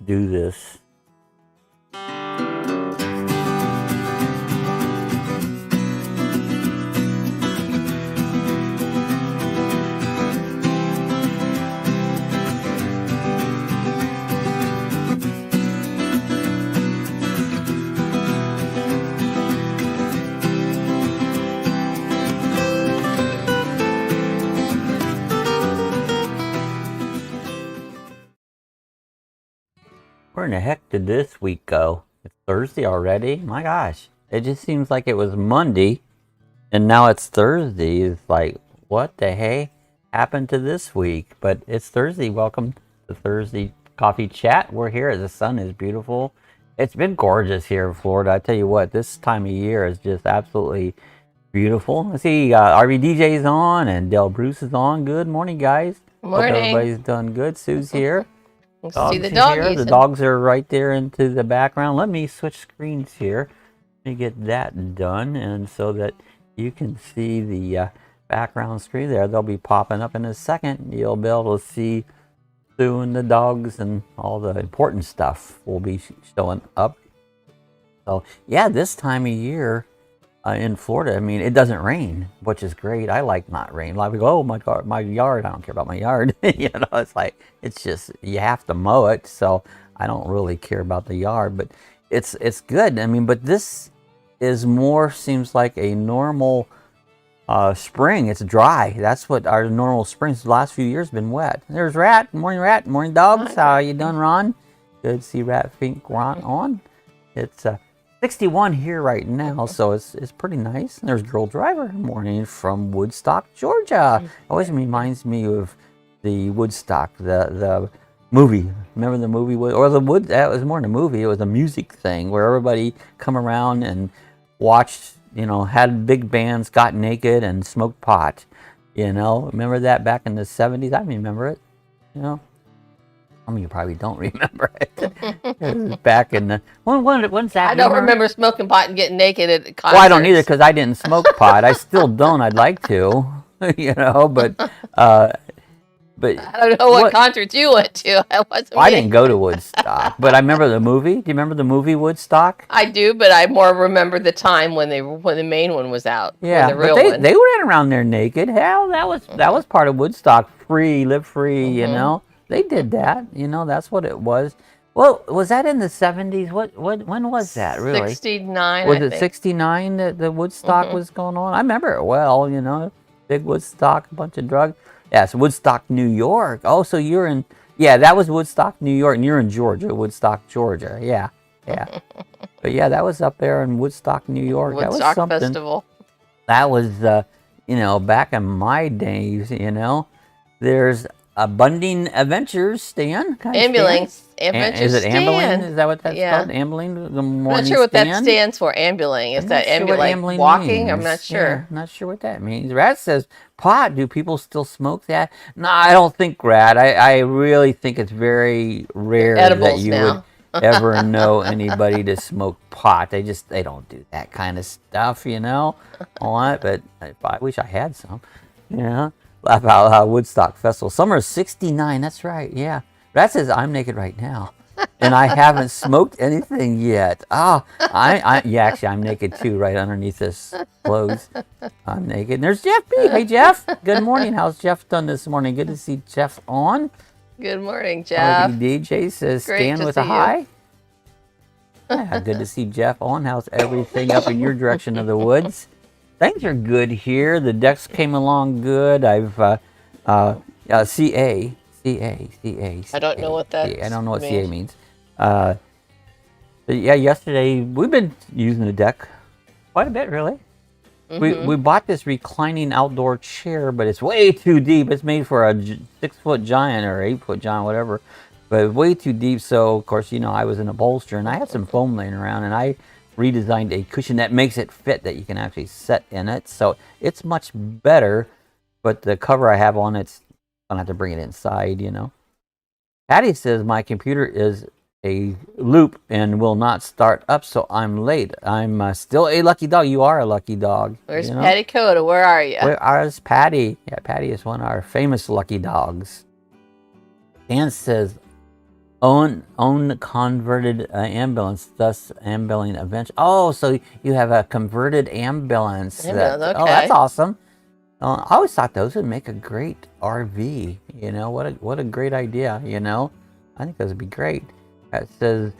do this. Where in the heck did this week go? It's Thursday already? My gosh. It just seems like it was Monday and now it's Thursday. It's like, what the hey happened to this week? But it's Thursday. Welcome to Thursday Coffee Chat. We're here. The sun is beautiful. It's been gorgeous here in Florida. I tell you what, this time of year is just absolutely beautiful. I see RVDJ's on and Del Bruce is on. Good morning, guys. Morning. Hope everybody's done good. Sue's here. See the dog here. The dogs are right there into the background. Let me switch screens here. Let me get that done, and so that you can see the background screen there. They'll be popping up in a second. You'll be able to see Sue and the dogs, and all the important stuff will be showing up. So yeah, this time of year in Florida, I mean, it doesn't rain, which is great. I like not rain. A lot of people go, oh my God, my yard. I don't care about my yard. You know, it's like, it's just, you have to mow it. So I don't really care about the yard, but it's good. I mean, but this is more, seems like a normal spring. It's dry. That's what our normal springs the last few years have been wet. There's Rat. Morning, Morning, dogs. How you doing, Ron? Good to see Rat Fink Ron on. It's 61 here right now, so it's pretty nice. And there's Girl Driver. Morning from Woodstock, Georgia. Always reminds me of the Woodstock, the movie. Remember the movie? Or the Wood? That was more than a movie. It was a music thing where everybody come around and watched. You know, had big bands, got naked, and smoked pot. You know, remember that back in the 70s? I remember it. You know. Some of you probably don't remember it. It was back in the when's that? I don't remember smoking pot and getting naked at concerts. Well, I don't either because I didn't smoke pot. I still don't. I'd like to, you know, but I don't know what concerts you went to. I didn't go to Woodstock, but I remember the movie. Do you remember the movie Woodstock? I do, but I more remember the time when the main one was out. Yeah, the real but they ran around there naked. Hell, that was part of Woodstock. Free, live free. You know. They did that, you know, that's what it was. Well, was that in the 70s? When was that, really? 69, Was it 69 that the Woodstock was going on? I remember it well, you know, big Woodstock, a bunch of drugs. Yes, Woodstock, New York. Oh, so you're in, yeah, that was Woodstock, New York, and you're in Georgia, Woodstock, Georgia. Yeah. But yeah, that was up there in Woodstock, New York. Woodstock that was something. Festival. That was, you know, back in my days, you know, there's Bunding Adventures, Stan? Ambulance. Adventures Is it Stan. Ambling? Is that what that's called? Ambling? The morning I'm not sure what stand? that stands for, ambling. Is that ambling walking? Means. I'm not sure. Yeah, not sure what that means. Rat says, pot, do people still smoke that? No, I don't think, Rat. I really think it's very rare that you would ever know anybody to smoke pot. They don't do that kind of stuff, you know, on it. But I wish I had some, you know. Laugh out loud, Woodstock Festival. Summer of 69, that's right, yeah. That says I'm naked right now. And I haven't smoked anything yet. Yeah, actually, I'm naked too, right underneath this clothes. I'm naked. And there's Jeff B. Hey, Jeff. Good morning. How's Jeff done this morning? Good to see Jeff on. Good morning, Jeff. DJ says, stand with a hi. Yeah, good to see Jeff on. How's everything up in your direction of the woods? Things are good here. The decks came along good. I've CA. I don't know what that I don't know what CA means. But yeah, yesterday we've been using the deck quite a bit, really. We bought this reclining outdoor chair, but it's way too deep. It's made for a 6-foot giant or 8-foot giant, whatever. But way too deep. So of course, you know, I was in a bolster and I had some foam laying around, and I redesigned a cushion that makes it fit, that you can actually set in it. So it's much better, but the cover I have on it's, I don't have to bring it inside, you know. Patty says my computer is a loop and will not start up, so I'm late. I'm still a lucky dog. You are a lucky dog. Where's Patty Coda? Where are you? Where is Patty? Yeah, Patty is one of our famous lucky dogs. Dan says, Own converted ambulance, thus ambulating adventure. Oh, so you have a converted ambulance. Ambulance, Oh, that's okay. awesome. I always thought those would make a great RV. You know, what a great idea. You know, I think those would be great. It says,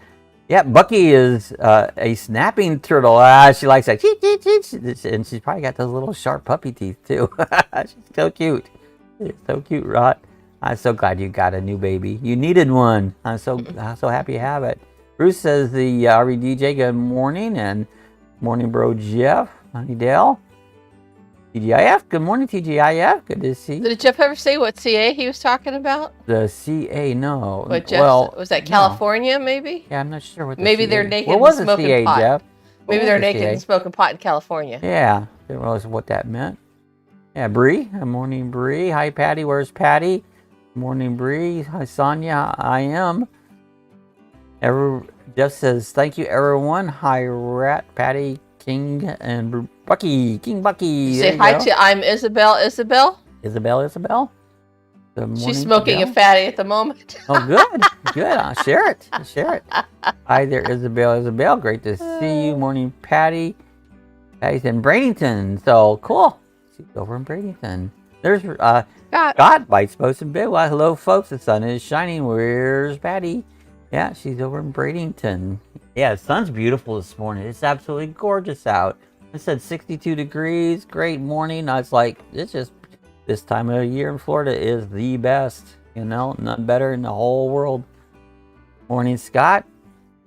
yeah, Bucky is a snapping turtle. She likes that. And she's probably got those little sharp puppy teeth too. She's so cute. She's so cute, Rot. I'm so glad you got a new baby. You needed one. I'm so happy you have it. Bruce says the RV DJ, good morning, and morning, bro Jeff, Honeydale. TGIF, good morning, TGIF. Good to see you. Did Jeff ever say what CA he was talking about? The CA, no. What Jeff, well, was that California, maybe? Yeah, I'm not sure what the maybe CA. they're naked What was and the smoking CA, pot. Jeff? Maybe they're naked CA? and smoking pot in California. Yeah, didn't realize what that meant. Yeah, Bree. Good morning, Bree. Hi, Patty. Where's Patty? Good morning, Bree. Hi, Sonia. I am. Jeff says, thank you, everyone. Hi, Rat, Patty, King, and Bucky. King Bucky. Say hi to I'm Isabel. Isabel? Isabel. Good morning, She's smoking Isabel. a fatty at the moment. Oh, good. Good. I'll share it. Hi there, Isabel. Great to see you. Morning, Patty. Patty's in Bradenton. So cool. She's over in Bradenton. There's Scott Bites Post and Big. Well, hello, folks. The sun is shining. Where's Patty? Yeah, she's over in Bradenton. Yeah, the sun's beautiful this morning. It's absolutely gorgeous out. It said 62 degrees. Great morning. It's like, it's just this time of year in Florida is the best. You know, none better in the whole world. Morning, Scott.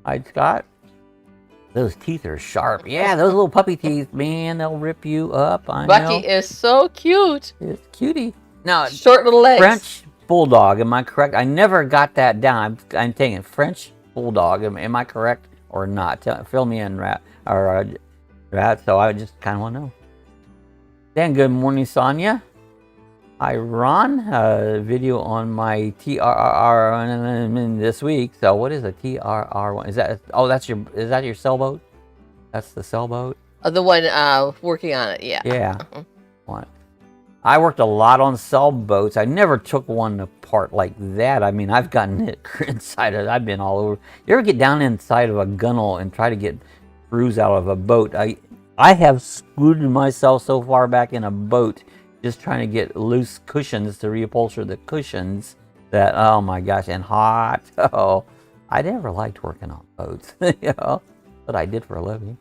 Hi, Scott. Those teeth are sharp. Yeah, those little puppy teeth, man, they'll rip you up. I know. Bucky is so cute. It's cutie. Now, short little legs. French Bulldog, am I correct? I never got that down. I'm taking French Bulldog. Am I correct or not? Fill me in, Rat. So I just kind of want to know. Dan, good morning, Sonia. Hi, Ron. Video on my TRR this week. So what is a TRR one? Is that? Oh, is that your sailboat? That's the sailboat. The one working on it. Yeah. Yeah. What? I worked a lot on sailboats. I never took one apart like that. I mean, I've gotten it inside of it. I've been all over. You ever get down inside of a gunnel and try to get screws out of a boat? I have screwed myself so far back in a boat just trying to get loose cushions to reupholster the cushions that, oh my gosh, and hot. Oh, I never liked working on boats, you know, but I did for a living.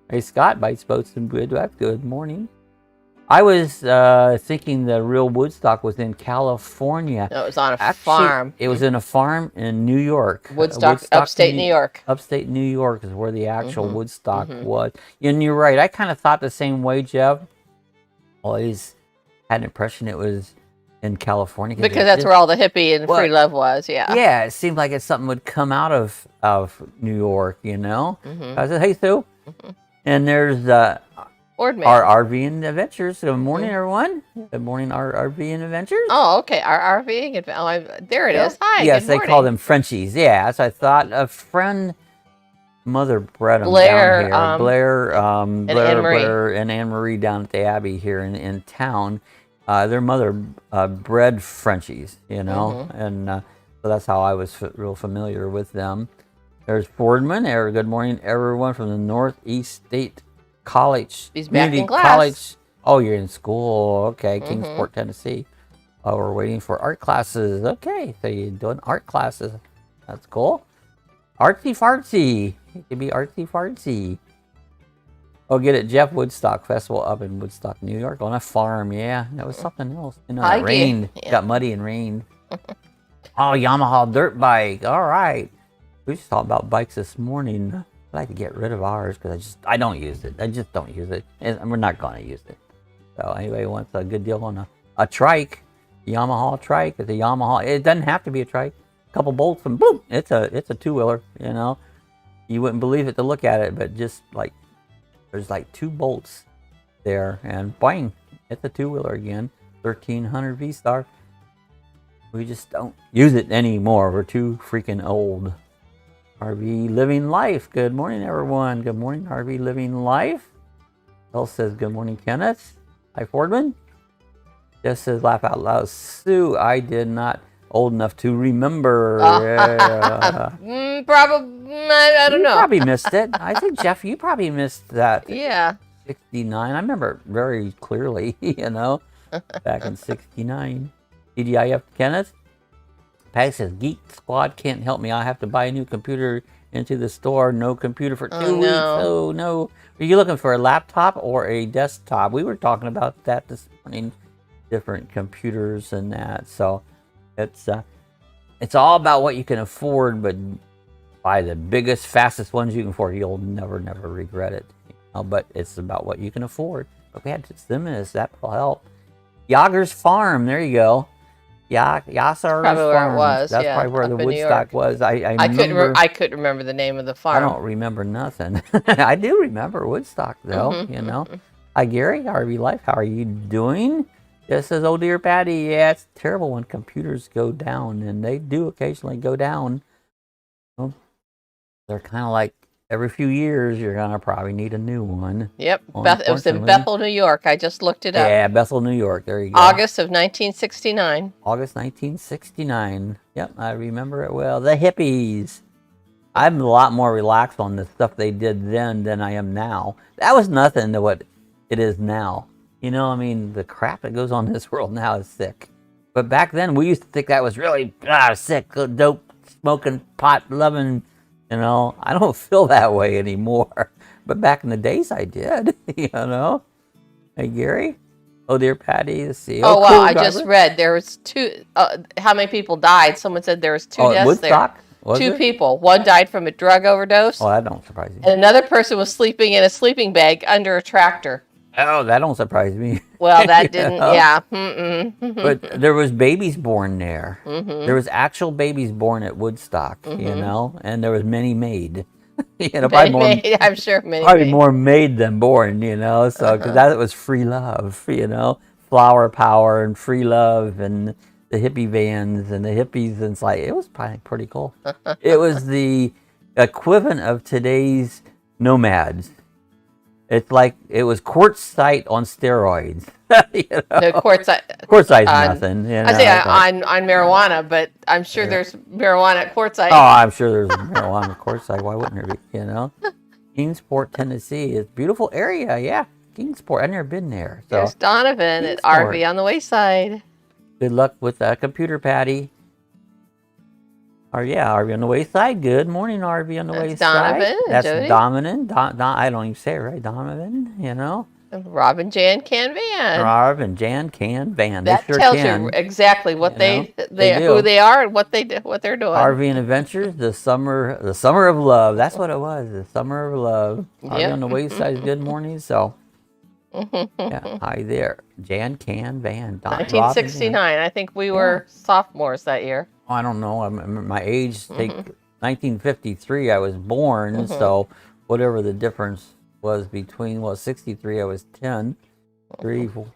Hey, Scott Bites Boats and good morning. I was thinking the real Woodstock was in California. No, it was on a farm. It was in a farm in New York. Woodstock, upstate New York. Upstate New York is where the actual Woodstock was. And you're right. I kind of thought the same way, Jeff. Always had an impression it was in California. Because that's where all the hippie and free love was, yeah. Yeah, it seemed like it's something would come out of New York, you know? I said, hey, Sue. And there's our RV and Adventures. Good morning, everyone. Good morning, our RV and Adventures. Oh, okay. Our RV. There it is. Hi. Yes, they call them Frenchies. Yeah, so I thought a friend, Mother bred them Blair, down here. Blair and and Anne-Marie down at the Abbey here in town. Their mother bred Frenchies, you know, and so that's how I was real familiar with them. There's Fordman. Good morning, everyone from the Northeast State College. He's back in class. College. Oh, you're in school. Okay, Kingsport, Tennessee. Oh, we're waiting for art classes. Okay, so you're doing art classes. That's cool. Artsy fartsy. It could be artsy fartsy. Oh, get it. Jeff Woodstock Festival up in Woodstock, New York on a farm. Yeah, that was something else. You know, it rained. Yeah. Got muddy and rained. Oh, Yamaha dirt bike. All right. We just talked about bikes this morning. I'd like to get rid of ours because I don't use it. I just don't use it. And we're not going to use it. So anybody wants a good deal on a trike, Yamaha trike. It's a Yamaha. It doesn't have to be a trike. A couple bolts and boom, it's a two-wheeler, you know. You wouldn't believe it to look at it, but just like there's like 2 bolts there and bang, it's a two-wheeler again. 1300 V-Star. We just don't use it anymore. We're too freaking old. RV Living Life. Good morning, everyone. Good morning, RV Living Life. Bill says, good morning, Kenneth. Hi, Fordman. Jess says, laugh out loud. Sue, I did not. old enough to remember. Probably, I don't You know. probably missed it. I think, Jeff, you probably missed that. Yeah. 69. I remember very clearly, you know, back in 69. DJI Kenneth? Patty says, Geek Squad can't help me. I have to buy a new computer into the store. No computer for 2 weeks. Oh, no. Are you looking for a laptop or a desktop? We were talking about that this morning. Different computers and that. So it's all about what you can afford, but buy the biggest, fastest ones you can afford. You'll never regret it. You know, but it's about what you can afford. Okay, had to stem this. That will help. Yager's Farm. There you go. Yager's Farm. Probably where it was. That's yeah, probably where the up in New Woodstock York. was. I couldn't remember the name of the farm. I don't remember nothing. I do remember Woodstock though. You know. Hi Gary, RV Life. How are you doing? This says, oh dear Patty. Yeah, it's terrible when computers go down, and they do occasionally go down. Well, they're kind of like every few years you're gonna probably need a new one. Yep, it was in Bethel, New York. I just looked it up. Yeah, Bethel, New York. There you go. August of 1969. August 1969. Yep, I remember it well. The hippies. I'm a lot more relaxed on the stuff they did then than I am now. That was nothing to what it is now. You know, I mean, the crap that goes on in this world now is sick. But back then, we used to think that was really sick, dope, smoking, pot loving. You know, I don't feel that way anymore. But back in the days, I did. You know. Hey, Gary. Oh, dear Patty. Let's see. Oh, wow. Cool, I just read there was 2. How many people died? Someone said there was 2 deaths Woodstock? there. 2 people. One died from a drug overdose. Oh, that don't surprise me. And another person was sleeping in a sleeping bag under a tractor. Oh, that don't surprise me. Well, that didn't, know? yeah. But there was babies born there. There was actual babies born at Woodstock, you know, and there was many made. You know, I'm sure many probably made. more made than born, you know, so because that was free love, you know, flower power and free love and the hippie vans and the hippies, and it's like, it was probably pretty cool. It was the equivalent of today's nomads. It's like it was quartzite on steroids. You know? No, Quartzite's nothing. You know, I say on marijuana, but I'm sure there's marijuana at quartzite. Oh, I'm sure there's marijuana at quartzite. Why wouldn't there be? You know, Kingsport, Tennessee, it's a beautiful area. Yeah, Kingsport. I've never been there. So there's Donovan at RV on the Wayside. Good luck with that computer, Patty. RV on the Wayside. Good morning, RV on the Wayside. Donovan. That's Jody. Donovan. I don't even say it right. Donovan. You know. Rob and Jan Can Van. Rob and Jan Can Van. That sure tells can. you exactly what they who they are and what they're doing. RV and Adventures, the summer of love. That's what it was. The summer of love. RV on the Wayside. Good morning. So, yeah, hi there, Jan Can Van. 1969. I think we were sophomores that year. I don't know. My age. Take 1953. I was born. So whatever the difference was between 63. I was 10. 3, 4,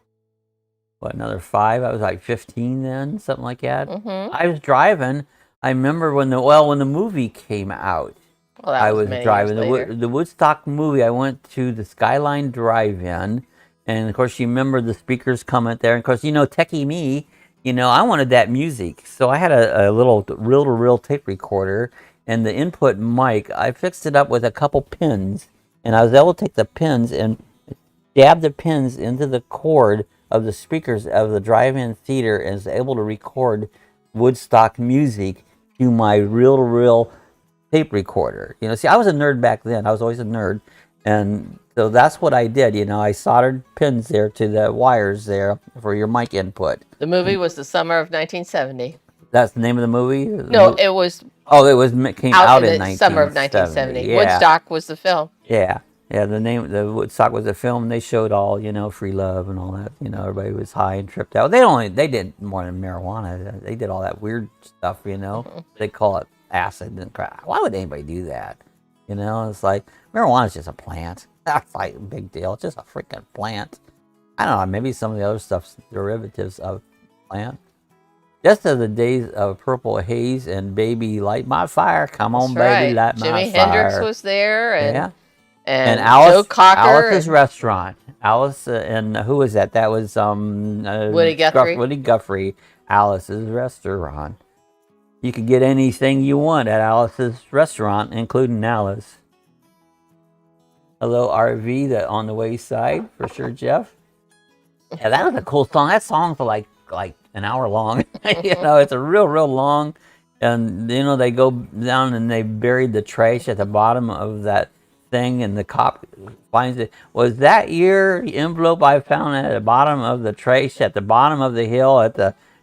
another 5. I was like 15 then, something like that. I was driving. I remember when the movie came out. Well, I was driving the Woodstock movie. I went to the Skyline Drive-In, and of course you remember the speakers coming there. And of course, you know, techie me, you know, I wanted that music, so I had a little reel-to-reel tape recorder and the input mic. I fixed it up with a couple pins, and I was able to take the pins and dab the pins into the cord of the speakers of the drive-in theater, and was able to record Woodstock music to my reel-to-reel tape recorder. You know, see, I was a nerd back then. I was always a nerd, and so that's what I did. You know, I soldered pins there to the wires there for your mic input. The movie was the summer of 1970. That's the name of the movie? No, it was. Oh, it came out in the summer of 1970. Yeah. Woodstock was the film. Yeah. Yeah, the Woodstock was a film. They showed all, you know, free love and all that. You know, everybody was high and tripped out. They did more than marijuana. They did all that weird stuff, you know. They call it acid and crap. Why would anybody do that? You know, it's like, marijuana's just a plant. That's like a big deal. It's just a freaking plant. I don't know, maybe some of the other stuff's derivatives of plant. Just as the days of Purple Haze and Baby Light My Fire. Come on, baby, light my fire. Jimi Hendrix was there, and yeah. And Alice, Joe Cocker. Alice's Restaurant. Alice and who was that? That was Woody Guthrie. Woody Guthrie. Alice's Restaurant. You could get anything you want at Alice's restaurant, including Alice. Hello, RV, that on the wayside, for sure, Jeff. Yeah, that was a cool song. That song's like an hour long. You know, it's a real long. And, you know, they go down and they buried the trash at the bottom of that thing, and the cop finds it. Was that year the envelope I found at the bottom of the trash at the bottom of the hill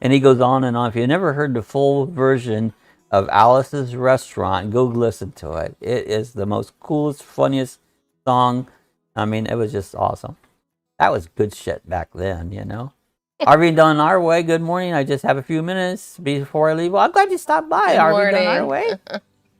and he goes on and on. If you never heard the full version of Alice's Restaurant, go listen to it. It is the most coolest, funniest song. I mean, it was just awesome. That was good shit back then, you know. RV Done Our Way, good morning. I just have a few minutes before I leave. Well, I'm glad you stopped by, RV Done Our Way.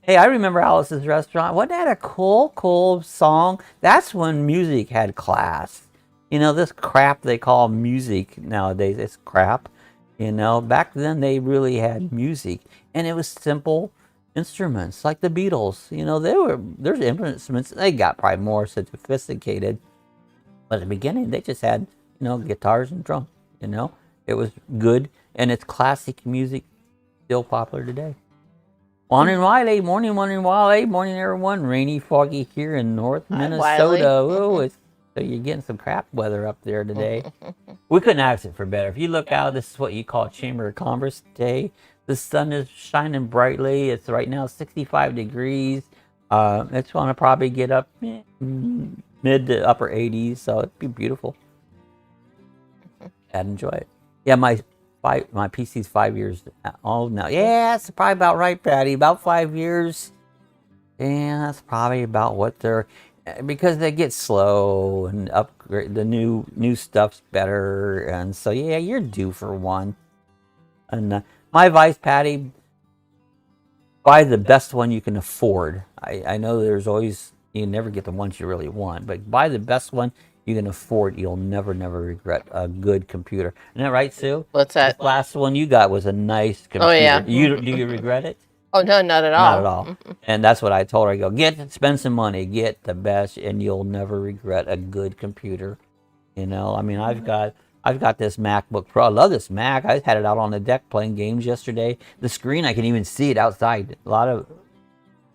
Hey, I remember Alice's Restaurant. Wasn't that a cool song? That's when music had class. You know, this crap they call music nowadays, it's crap. You know, back then they really had music, and it was simple instruments like the Beatles. You know, there's instruments. They got probably more sophisticated, but at the beginning they just had, you know, guitars and drums. You know, it was good, and it's classic music, still popular today. Morning, Wiley. Morning, Wiley. Morning, everyone. Rainy, foggy here in North Minnesota. Oh, so you're getting some crap weather up there today. We couldn't ask it for better. If you look out, this is what you call Chamber of Commerce day. The sun is shining brightly. It's right now 65 degrees. It's going to probably get up mid to upper 80s, so it'd be beautiful. I'd enjoy it. Yeah, my PC's 5 years old now. Yeah, that's probably about right, Patty. About 5 years. Yeah, that's probably about what they're, because they get slow and upgrade. The new stuff's better, and so yeah, you're due for one. And my advice, Patty, buy the best one you can afford. I know there's always, you never get the ones you really want, but buy the best one you can afford. You'll never regret a good computer. Isn't that right, Sue? What's that? This last one you got was a nice computer. Oh, yeah. Do you regret it? Oh, no, not at all. Not at all. And that's what I told her. I go, spend some money, get the best, and you'll never regret a good computer. You know, I mean, I've got this MacBook Pro. I love this Mac. I had it out on the deck playing games yesterday. The screen, I can even see it outside. A lot of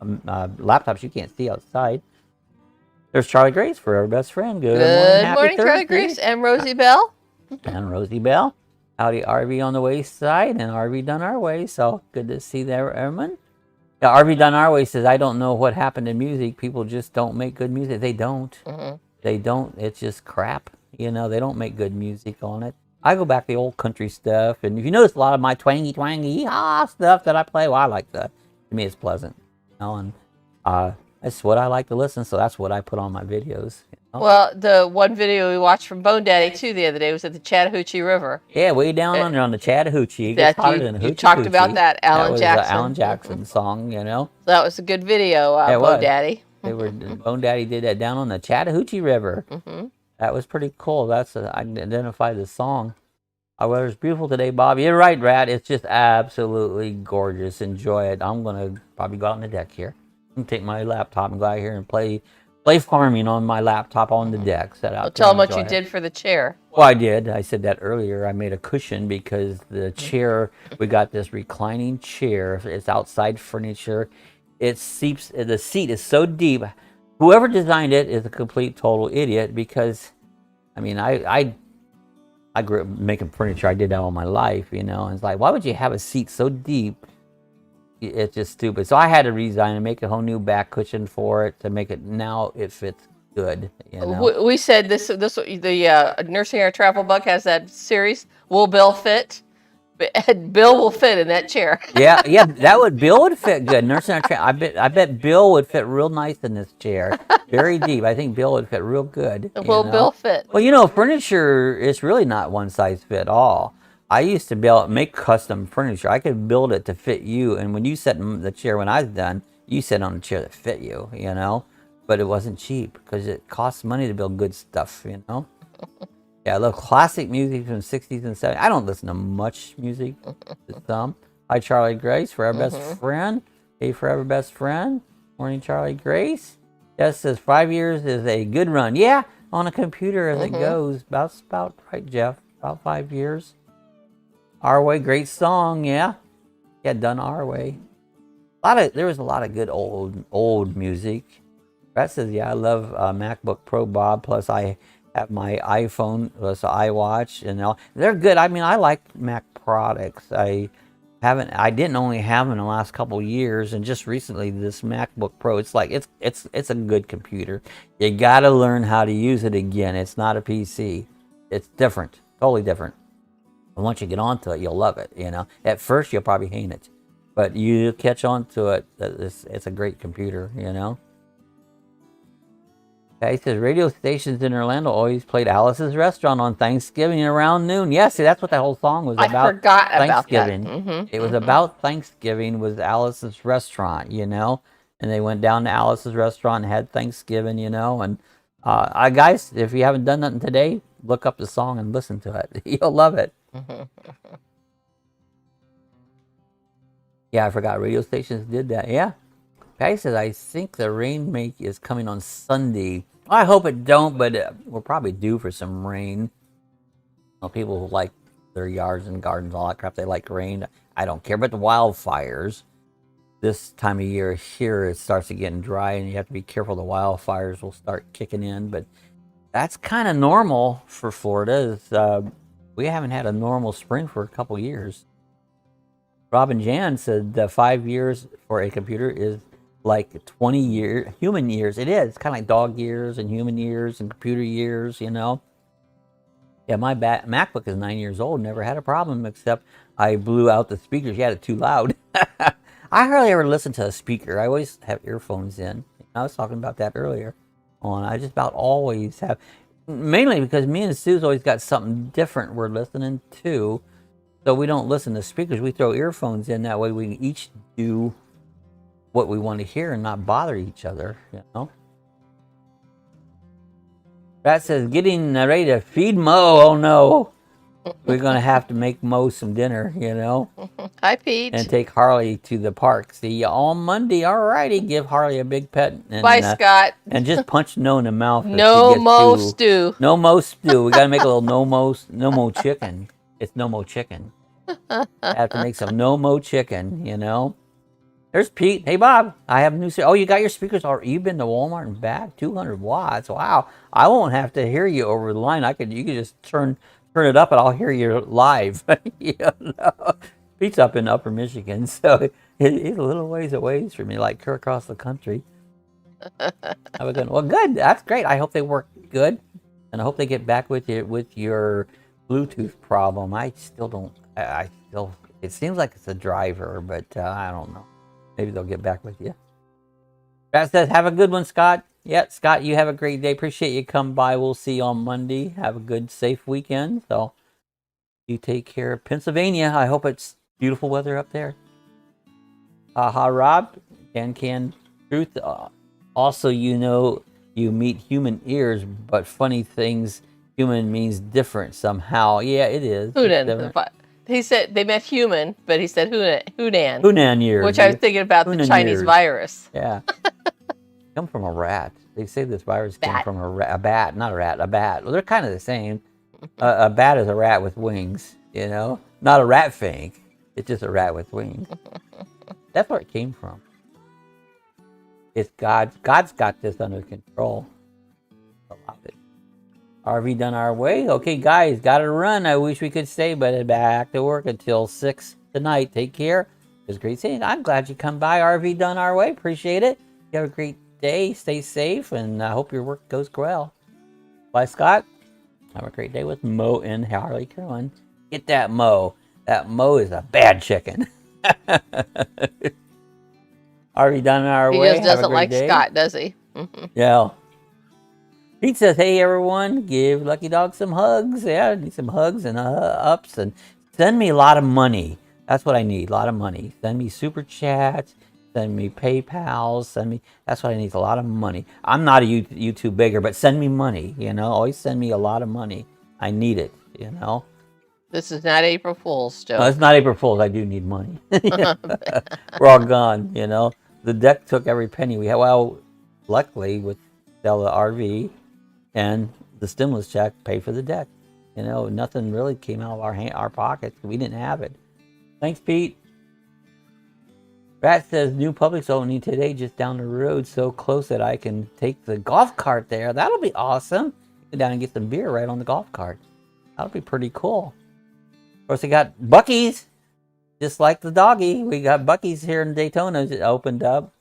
laptops you can't see outside. There's Charlie Grace for our best friend. Good morning, Charlie Grace and Rosie Bell. And Rosie Bell. Howdy, RV on the wayside, and RV Done Our Way. So good to see there, everyone. Yeah, RV Done Our Way says, I don't know what happened to music. People just don't make good music. They don't. They don't. It's just crap. You know, they don't make good music on it. I go back to the old country stuff, and if you notice a lot of my twangy stuff that I play, well, I like that. To me, it's pleasant. You know, and that's what I like to listen, so that's what I put on my videos. You know? Well, the one video we watched from Bone Daddy, too, the other day was at the Chattahoochee River. Yeah, way down under on the Chattahoochee. You talked about that, Alan Jackson. Alan Jackson song, you know. So that was a good video, Bone Daddy. Bone Daddy did that down on the Chattahoochee River. That was pretty cool. I can identify the song. Our weather's beautiful today, Bob. You're right, Brad. It's just absolutely gorgeous. Enjoy it. I'm going to probably go out on the deck here. I'm going to take my laptop and go out here and play farming on my laptop on the deck. Well, tell them what you did for the chair. Well, I did. I said that earlier. I made a cushion because the chair, we got this reclining chair. It's outside furniture. The seat is so deep. Whoever designed it is a complete total idiot because, I mean, I grew up making furniture. I did that all my life, you know. And it's like, why would you have a seat so deep? It's just stupid. So I had to redesign and make a whole new back cushion for it to make it, now it fits good, you know. We said the Nursing Our Travel Bug has that series, Will Bill Fit? Bill will fit in that chair. yeah, Bill would fit good. Nursing Our Travel, I bet Bill would fit real nice in this chair. Very deep. I think Bill would fit real good. Will Bill fit? Well, you know, furniture is really not one size fit all. I used to be able to make custom furniture. I could build it to fit you, and when you sat in the chair when I was done, you sat on a chair that fit you, you know? But it wasn't cheap because it costs money to build good stuff, you know? Yeah, I love classic music from the 60s and 70s. I don't listen to much music, some. Hi, Charlie Grace, for our best friend. Hey, forever best friend. Morning, Charlie Grace. Jess says 5 years is a good run. Yeah, on a computer as it goes. About right, Jeff. About 5 years. Our Way, great song, yeah. get done our way. There was a lot of good old music. Brett says, yeah, I love MacBook Pro, Bob. Plus, I have my iPhone, plus iWatch, and all. They're good. I mean, I like Mac products. I didn't only have them in the last couple years, and just recently this MacBook Pro. It's like it's a good computer. You got to learn how to use it again. It's not a PC. It's different, totally different. And once you get onto it, you'll love it. You know, at first you'll probably hate it, but you catch on to it. It's a great computer. You know. Okay, he says radio stations in Orlando always played Alice's Restaurant on Thanksgiving around noon. Yeah, see, that's what that whole song was about. I forgot Thanksgiving. about that. It was about Thanksgiving was Alice's Restaurant, you know, and they went down to Alice's Restaurant and had Thanksgiving, you know. And guys, if you haven't done nothing today, look up the song and listen to it. You'll love it. Yeah, I forgot radio stations did that. Yeah. Guy says, I think the rain is coming on Sunday. I hope it don't, but we're probably due for some rain. Well, people who like their yards and gardens, all that crap, they like rain. I don't care. But the wildfires, this time of year here, it starts to get dry, and you have to be careful. The wildfires will start kicking in. But that's kind of normal for Florida. We haven't had a normal spring for a couple years. Robin Jan said 5 years for a computer is like 20 human years. It is kind of like dog years and human years and computer years, you know. Yeah, my MacBook is 9 years old. Never had a problem, except I blew out the speakers. You had it too loud. I hardly ever listen to a speaker. I always have earphones in. I was talking about that earlier on. I just about always have, mainly because me and Sue's always got something different we're listening to. So we don't listen to speakers. We throw earphones in. That way we can each do what we want to hear and not bother each other, you know. That says, getting ready to feed Mo. Oh no, we're gonna have to make Mo some dinner, you know. Hi, Pete. And take Harley to the park. See you on Monday. Alrighty, give Harley a big pet. And, bye, Scott. And just punch No in the mouth. No Mo stew. No Mo stew. We gotta make a little no mo chicken. It's no mo chicken. I have to make some no mo chicken, you know. There's Pete. Hey, Bob, I have a new... Oh, you got your speakers? You've been to Walmart and back? 200 watts. Wow. I won't have to hear you over the line. You could just turn it up and I'll hear you live. You know? Pete's up in Upper Michigan, so he's a little ways away from me, like across the country. Well, good. That's great. I hope they work good, and I hope they get back with you with your Bluetooth problem. I still don't... It seems like it's a driver, but I don't know. Maybe they'll get back with you. That says, have a good one, Scott. Yeah, Scott, you have a great day. Appreciate you come by. We'll see you on Monday. Have a good, safe weekend. So you take care of Pennsylvania. I hope it's beautiful weather up there. Rob. Can truth. Also, you know, you meet human ears, but funny things, human means different somehow. Yeah, it is. He said they meant human, but he said Hunan. Hunan years. Which I was thinking about the Chinese virus. Yeah. Come from a rat. They say this virus came from a bat, not a rat, a bat. Well, they're kind of the same. A bat is a rat with wings, you know? Not a rat fang. It's just a rat with wings. That's where it came from. It's God. God's got this under control. I love it. RV done our way. Okay, guys, gotta run. I wish we could stay, but back to work until 6 tonight. Take care. It was great seeing you. I'm glad you come by. RV done our way. Appreciate it. You have a great day. Stay safe, and I hope your work goes well. Bye, Scott. Have a great day with Mo and Harley Cohen. Get that Mo. That Mo is a bad chicken. RV done our way. He just doesn't like Scott, does he? Yeah. Pete says, hey, everyone, give Lucky Dog some hugs. Yeah, I need some hugs and ups. And send me a lot of money. That's what I need, a lot of money. Send me Super Chats. Send me PayPal. That's what I need, a lot of money. I'm not a YouTube bigger, but send me money, you know. Always send me a lot of money. I need it, you know. This is not April Fool's joke. No, it's not April Fool's. I do need money. We're all gone, you know. The deck took every penny we had. Well, luckily, with sell the RV and the stimulus check, pay for the deck. You know, nothing really came out of our pockets. We didn't have it. Thanks, Pete. Rat says new Publix opening today just down the road, so close that I can take the golf cart there. That'll be awesome. Go down and get some beer right on the golf cart. That'll be pretty cool. Of course, we got Buc-ee's, just like the doggy. We got Buc-ee's here in Daytona that opened up.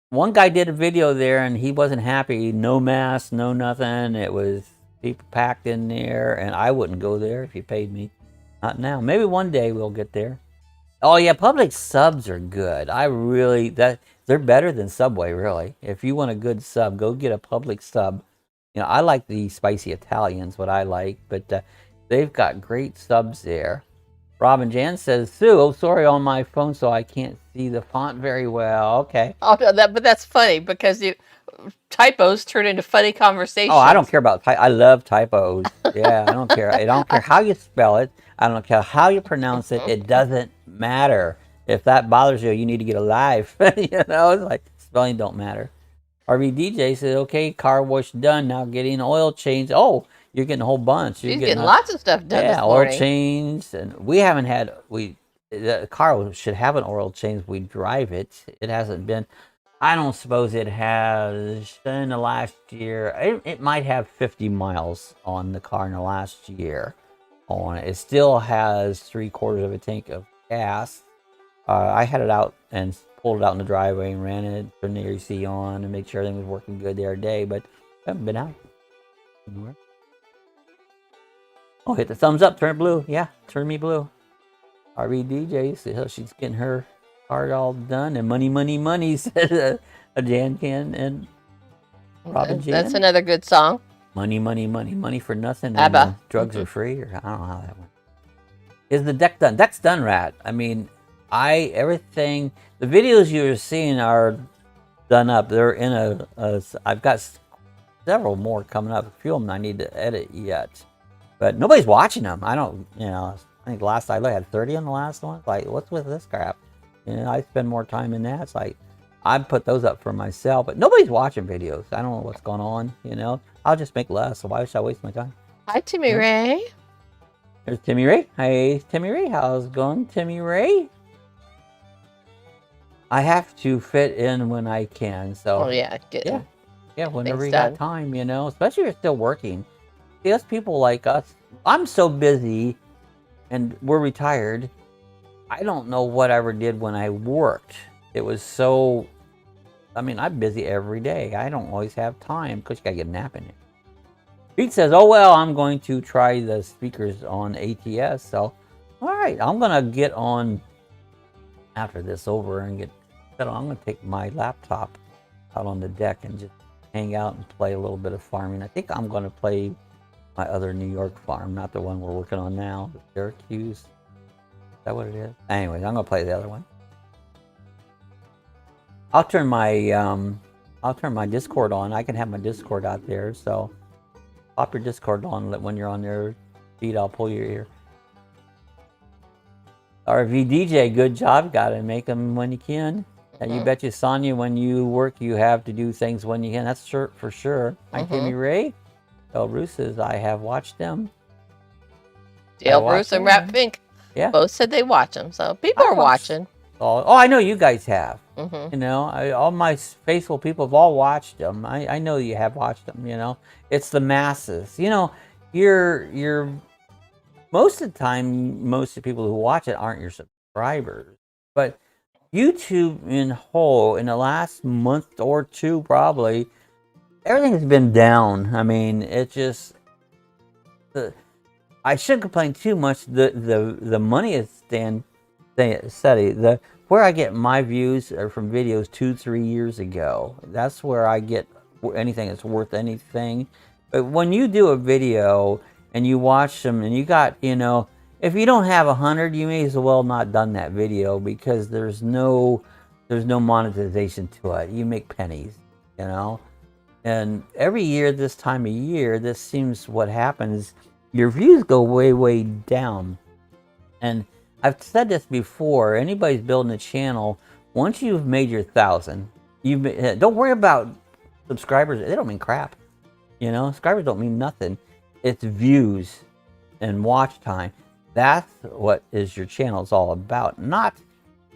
One guy did a video there and he wasn't happy. No mask, no nothing. It was people packed in there, and I wouldn't go there if you paid me. Not now. Maybe one day we'll get there. Oh yeah, Publix subs are good. They're better than Subway, really. If you want a good sub, go get a Publix sub. You know, I like the spicy Italians, what I like, but they've got great subs there. Robin Jan says, Sue, oh sorry, on my phone, so I can't see the font very well. Okay. Oh, no, but that's funny because typos turn into funny conversations. Oh, I don't care about I love typos. Yeah, I don't care. I don't care how you spell it. I don't care how you pronounce it. It doesn't matter. If that bothers you, you need to get a life. You know, it's like spelling don't matter. RVDJ said, okay, car wash done. Now getting oil change. Oh, you're getting a whole bunch. She's getting lots of stuff done this morning. Oil change. And we haven't had, the car should have an oil change. We drive it. It hasn't been. I don't suppose it has in the last year. It might have 50 miles on the car in the last year on it. It still has 3/4 of a tank of gas. I had it out and pulled it out in the driveway and ran it, turned the AC on and make sure everything was working good the other day, but I haven't been out anywhere. Oh, hit the thumbs up, turn it blue. Yeah, turn me blue. RVDJ says she's getting her art all done, and money, said a Jan can and Robin Jan. That's another good song. Money for nothing. ABBA. And, drugs are free, or I don't know how that went. Is the deck done? Deck's done, Rat. I mean, everything. The videos you're seeing are done up. They're in I've got several more coming up. A few of them I need to edit yet, but nobody's watching them. I don't. You know, I think last I looked, I had 30 on the last one. Like, what's with this crap? You know, I spend more time in that. It's like, I put those up for myself, but nobody's watching videos. I don't know what's going on, you know. I'll just make less, so why should I waste my time? Hi, Timmy Ray. There's Timmy Ray. Hey, Timmy Ray. How's it going, Timmy Ray? I have to fit in when I can, so. Oh, yeah. Yeah, whenever you got time, you know, especially if you're still working. See, us people like us, I'm so busy, and we're retired. I don't know what I ever did when I worked. It was so, I mean, I'm busy every day. I don't always have time because you got to get a nap in it. Pete says, oh, well, I'm going to try the speakers on ATS. So, all right, I'm going to get on after this over and I'm going to take my laptop out on the deck and just hang out and play a little bit of farming. I think I'm going to play my other New York farm, not the one we're working on now, the Syracuse. Is that what it is? Anyways, I'm going to play the other one. I'll turn my Discord on. I can have my Discord out there, so pop your Discord on. When you're on their feed, I'll pull your ear. RVDJ, good job. Got to make them when you can. And you bet you, Sonia, when you work, you have to do things when you can. That's for sure. Hi, Timmy Ray. Del Bruce says, I have watched them. Dale Bruce and Rat Pink. Yeah. Both said they watch them, so people are watching. Oh, I know you guys have. You know, all my faithful people have all watched them. I know you have watched them. You know, it's the masses. You know, you're most of the time, most of the people who watch it aren't your subscribers. But YouTube in whole, in the last month or two, probably everything has been down. I mean, it just I shouldn't complain too much. The money is steady. Where I get my views are from videos 2-3 years ago. That's where I get anything that's worth anything. But when you do a video and you watch them and you got, you know, if you don't have 100, you may as well not done that video because there's no monetization to it. You make pennies, you know. And every year, this time of year, this seems what happens. Your views go way down. And I've said this before, anybody's building a channel, once you've made your 1,000, don't worry about subscribers. They don't mean crap. You know, subscribers don't mean nothing. It's views and watch time. That's what is your channel is all about. Not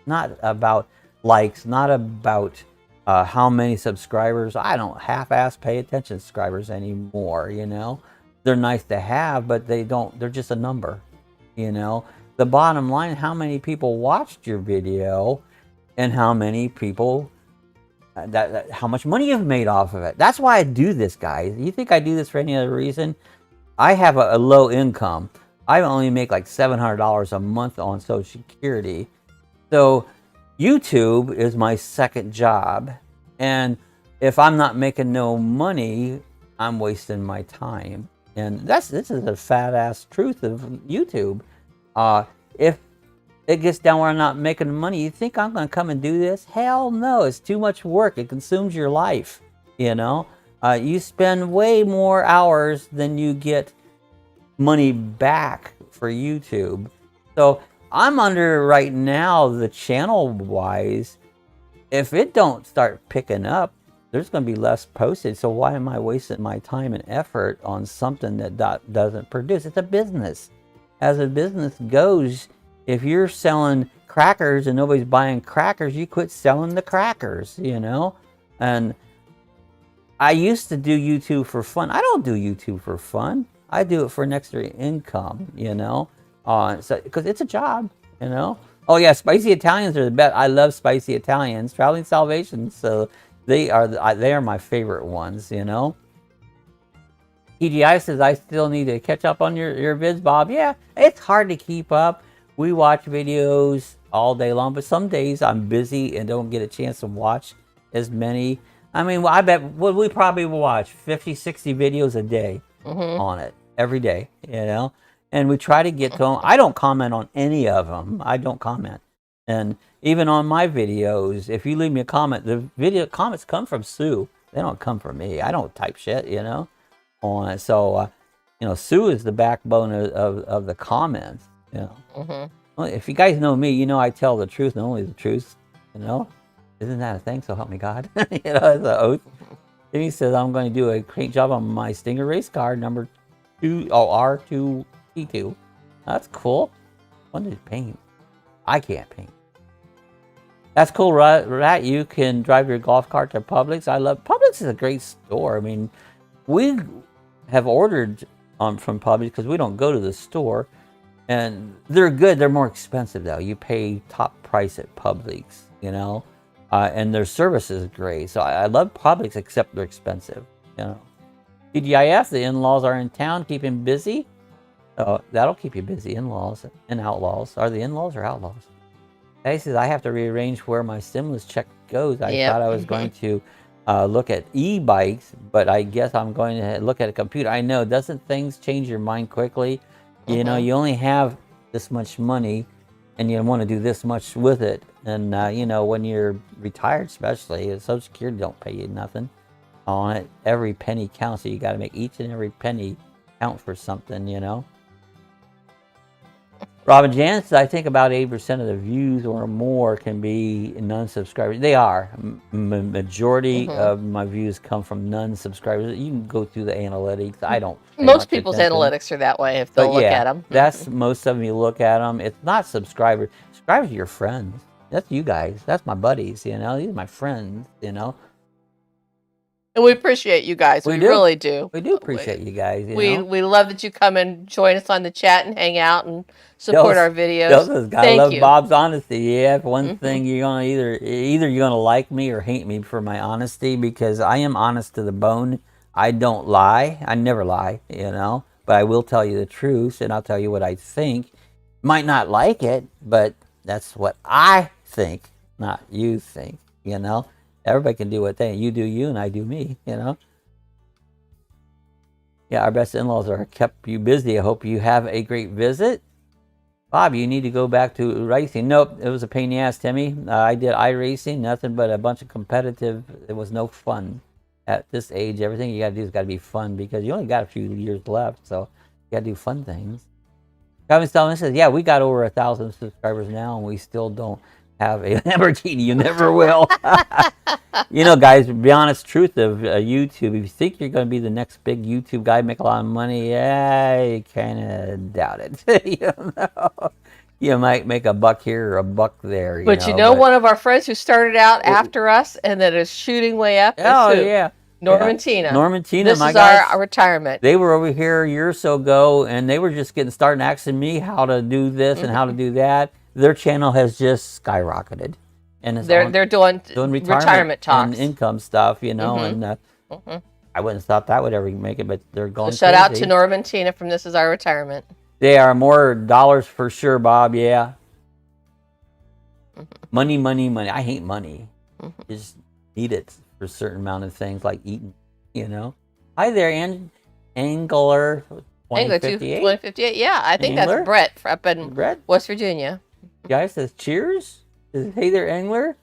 not about likes, not about how many subscribers. I don't half-ass pay attention to subscribers anymore, you know. They're nice to have, but they're just a number, you know. The bottom line, how many people watched your video and how many people, how much money you've made off of it. That's why I do this, guys. You think I do this for any other reason? I have a low income. I only make like $700 a month on Social Security. So YouTube is my second job. And if I'm not making no money, I'm wasting my time. And this is a fat ass truth of YouTube. If it gets down where I'm not making money, you think I'm going to come and do this? Hell no, it's too much work. It consumes your life, you know. You spend way more hours than you get money back for YouTube. So I'm under right now, the channel wise, if it don't start picking up, there's going to be less posted. So why am I wasting my time and effort on something that doesn't produce? It's a business. As a business goes, if you're selling crackers and nobody's buying crackers, you quit selling the crackers, you know. And I used to do YouTube for fun. I don't do YouTube for fun. I do it for an extra income, you know. So because it's a job, you know. Oh yeah, spicy Italians are the best. I love spicy Italians. Traveling Salvation, so they are my favorite ones, you know. DJI says, I still need to catch up on your vids, Bob. Yeah, it's hard to keep up. We watch videos all day long, but some days I'm busy and don't get a chance to watch as many. I mean, I bet we probably watch 50, 60 videos a day on it every day, you know. And we try to get to them. I don't comment on any of them. I don't comment. And even on my videos, if you leave me a comment, the video comments come from Sue. They don't come from me. I don't type shit, you know, on it. So, you know, Sue is the backbone of the comments, you know. Well, if you guys know me, you know I tell the truth and only the truth, you know. Isn't that a thing? So help me God. You know, it's an oath. Then he says, I'm going to do a great job on my Stinger race car, number 2, R2T2. That's cool. Fun to paint. I can't paint. That's cool, Rat. You can drive your golf cart to Publix. I love Publix. Is a great store. I mean, we have ordered from Publix because we don't go to the store, and they're good. They're more expensive though. You pay top price at Publix, you know, and their service is great. So I love Publix, except they're expensive, you know. DJIF, the in-laws are in town, keeping busy. So that'll keep you busy. In-laws and outlaws. Are the in-laws or outlaws? He says, I have to rearrange where my stimulus check goes. I thought I was going to look at e-bikes, but I guess I'm going to look at a computer. I know, doesn't things change your mind quickly? You know, you only have this much money and you want to do this much with it. And, you know, when you're retired, especially, Social Security don't pay you nothing on it. Every penny counts, so you got to make each and every penny count for something, you know. Robin Jan says, I think about 80% of the views or more can be non-subscribers. They are. Majority of my views come from non-subscribers. You can go through the analytics. I don't. Most people's analytics are that way if they'll look at them. That's most of them. You look at them. It's not subscribers. Subscribers are your friends. That's you guys. That's my buddies. You know, these are my friends. You know. And we appreciate you guys. We really do. We do appreciate you guys. We love that you come and join us on the chat and hang out and support our videos. I love Bob's honesty. Yeah, one thing you're gonna either you're gonna like me or hate me for my honesty, because I am honest to the bone. I don't lie. I never lie. You know, but I will tell you the truth, and I'll tell you what I think. Might not like it, but that's what I think, not you think. You know. Everybody can do what you do you, and I do me, you know. Yeah, our best in-laws are kept you busy. I hope you have a great visit. Bob, you need to go back to racing. Nope, it was a pain in the ass, Timmy. I did iRacing, nothing but a bunch of competitive. It was no fun at this age. Everything you got to do has got to be fun, because you only got a few years left, so you got to do fun things. Kevin Stallman says, yeah, we got over 1,000 subscribers now, and we still don't have a Lamborghini. You never will. You know, guys, to be honest, truth of YouTube, if you think you're going to be the next big YouTube guy, make a lot of money, yeah, you kind of doubt it. You know? You might make a buck here or a buck there. But one of our friends who started out after us and that is shooting way up is oh who? yeah, Norman Tina. Norman Tina, This my is guys, our retirement. They were over here a year or so ago, and they were just getting started asking me how to do this and how to do that. Their channel has just skyrocketed, and they're doing retirement talks and income stuff, and I wouldn't have thought that would ever make it, but they're going. So shout out to Norman Tina from This Is Our Retirement. They are more dollars for sure, Bob. Yeah. Money, money, money. I hate money. Just need it for a certain amount of things like eating, Hi there, Angler 2058. 2058. Yeah, I think Angler? That's Brett up in West Virginia. Guy says cheers. Says, hey there, Angler.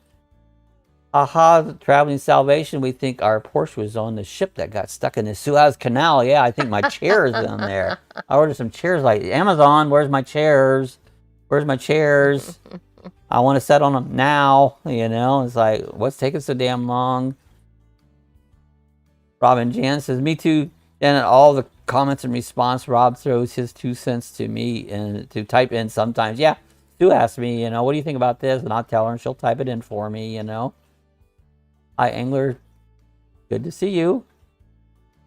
Aha, traveling salvation. We think our Porsche was on the ship that got stuck in the Suez Canal. Yeah, I think my chair is in there. I ordered some chairs like Amazon. Where's my chairs? Where's my chairs? I want to sit on them now. It's like, what's taking so damn long? Robin Jan says, me too. And all the comments and response, Rob throws his 2 cents to me and to type in sometimes. Yeah, Sue asks me, what do you think about this? And I'll tell her and she'll type it in for me, Hi, Angler. Good to see you.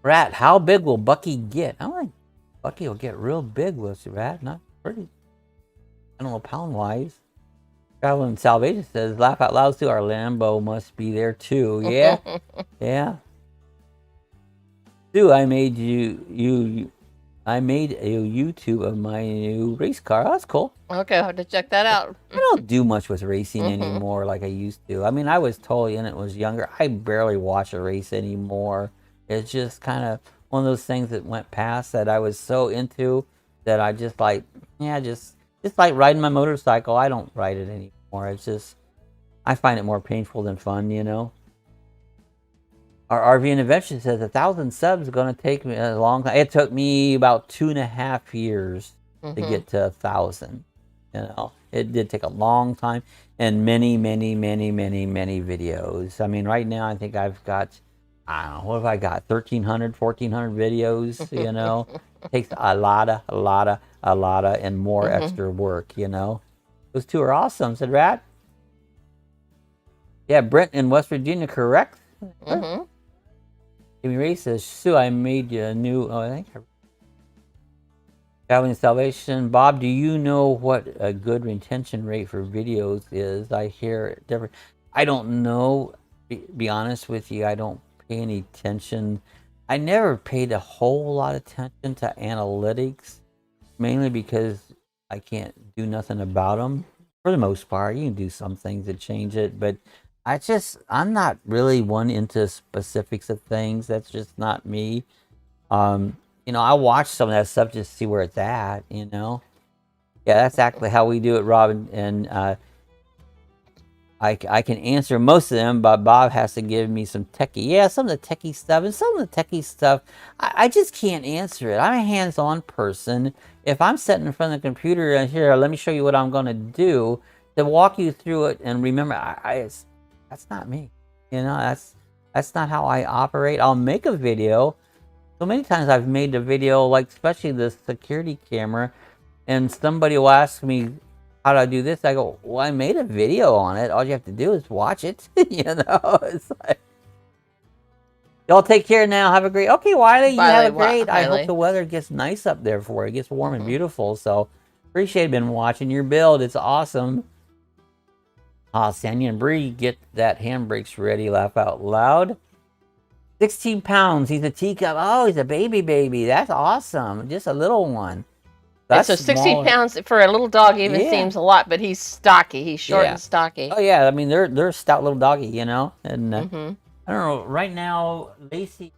Rat, how big will Bucky get? I don't think Bucky will get real big, will she, Rat? Not pretty. I don't know, pound-wise. Traveling Salvation says, laugh out loud too. Our Lambo must be there too. Yeah. Yeah. Sue, I made I made a YouTube of my new race car. Oh, that's cool. Okay, I'll have to check that out. I don't do much with racing anymore like I used to. I mean, I was totally in it when I was younger. I barely watch a race anymore. It's just kind of one of those things that went past that I was so into that I just like, just like riding my motorcycle. I don't ride it anymore. It's just, I find it more painful than fun, Our RV and Adventure says 1,000 subs is going to take me a long time. It took me about 2.5 years to get to 1,000. It did take a long time and many, many, many, many, many videos. I mean, right now I think I've got, I don't know, what have I got? 1,300, 1,400 videos. It takes a lot, and more extra work. Those two are awesome, said Rat. Yeah, Brent in West Virginia, correct? Jimmy Ray says, Sue, I made you a new, Traveling Salvation. Bob, do you know what a good retention rate for videos is? I hear it different. I don't know. Be honest with you, I don't pay any attention. I never paid a whole lot of attention to analytics, mainly because I can't do nothing about them. For the most part, you can do some things to change it, but I'm not really one into specifics of things. That's just not me. I watch some of that stuff just to see where it's at, Yeah, that's exactly how we do it, Robin. And I can answer most of them, but Bob has to give me some techie. Yeah, some of the techie stuff. And some of the techie stuff, I just can't answer it. I'm a hands-on person. If I'm sitting in front of the computer and here, let me show you what I'm going to do, to walk you through it and remember, that's not me. That's not how I operate. I'll make a video. So many times I've made a video, like especially the security camera, and somebody will ask me, how do I do this? I go, well, I made a video on it. All you have to do is watch it. It's like, y'all take care now. Have a great, okay, Wiley, you have a great. I hope the weather gets nice up there for you. It gets warm and beautiful. So appreciate been watching your build. It's awesome. Sandy and Bree, get that handbrakes ready. Laugh out loud. 16 pounds. He's a teacup. Oh, he's a baby. That's awesome. Just a little one. That's so 16 pounds for a little dog even seems a lot, but he's stocky. He's short and stocky. Oh, yeah. I mean, they're a stout little doggy, And I don't know. Right now, Lacey.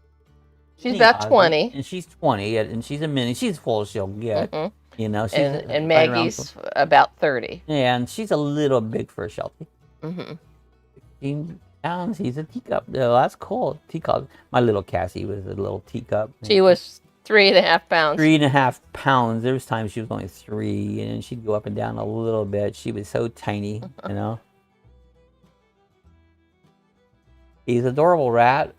She's about 20. And she's 20, and she's a mini. She's full as she'll get. She's and Maggie's about 30. Yeah, and she's a little big for a Sheltie. 16 pounds. He's a teacup. Oh, that's cool. Teacup. My little Cassie was a little teacup. She was 3.5 pounds. 3.5 pounds. There was times she was only 3, and she'd go up and down a little bit. She was so tiny, He's adorable, Rat.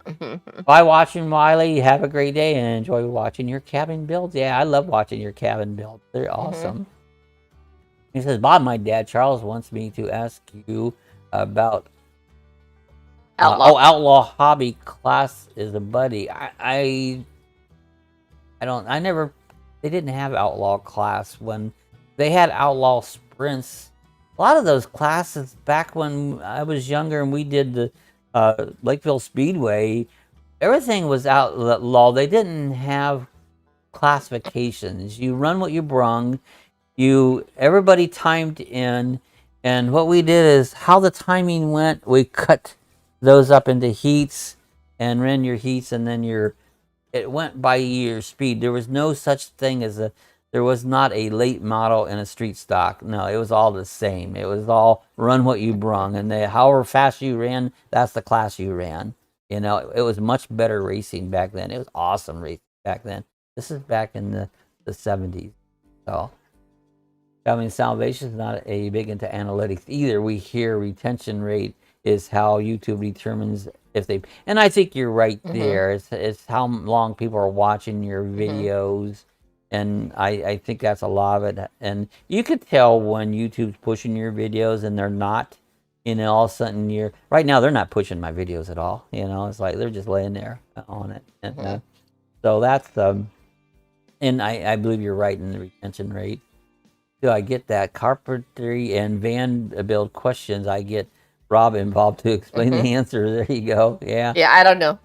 Bye watching, Wiley. Have a great day and enjoy watching your cabin builds. Yeah, I love watching your cabin builds. They're awesome. He says, Bob, my dad Charles wants me to ask you about outlaw hobby class is a buddy. I never, they didn't have outlaw class when they had outlaw sprints. A lot of those classes back when I was younger and we did the Lakeville Speedway, everything was outlaw. They didn't have classifications. You run what you brung. Everybody timed in, and what we did is how the timing went. We cut those up into heats and ran your heats, and then it went by your speed. There was no such thing as there was not a late model and a street stock. No, it was all the same. It was all run what you brung, and however fast you ran, that's the class you ran. You know, it was much better racing back then. It was awesome racing back then. This is back in the 70s. So, I mean, Salvation is not a big into analytics either. We hear retention rate is how YouTube determines if they, and I think you're right there. It's how long people are watching your videos, and I think that's a lot of it. And you could tell when YouTube's pushing your videos and they're not. You know, all of a sudden right now they're not pushing my videos at all. You know, it's like they're just laying there on it. And so that's and I believe you're right in the retention rate. So I get that carpentry and van build questions. I get Rob involved to explain the answer. There you go. Yeah. Yeah, I don't know.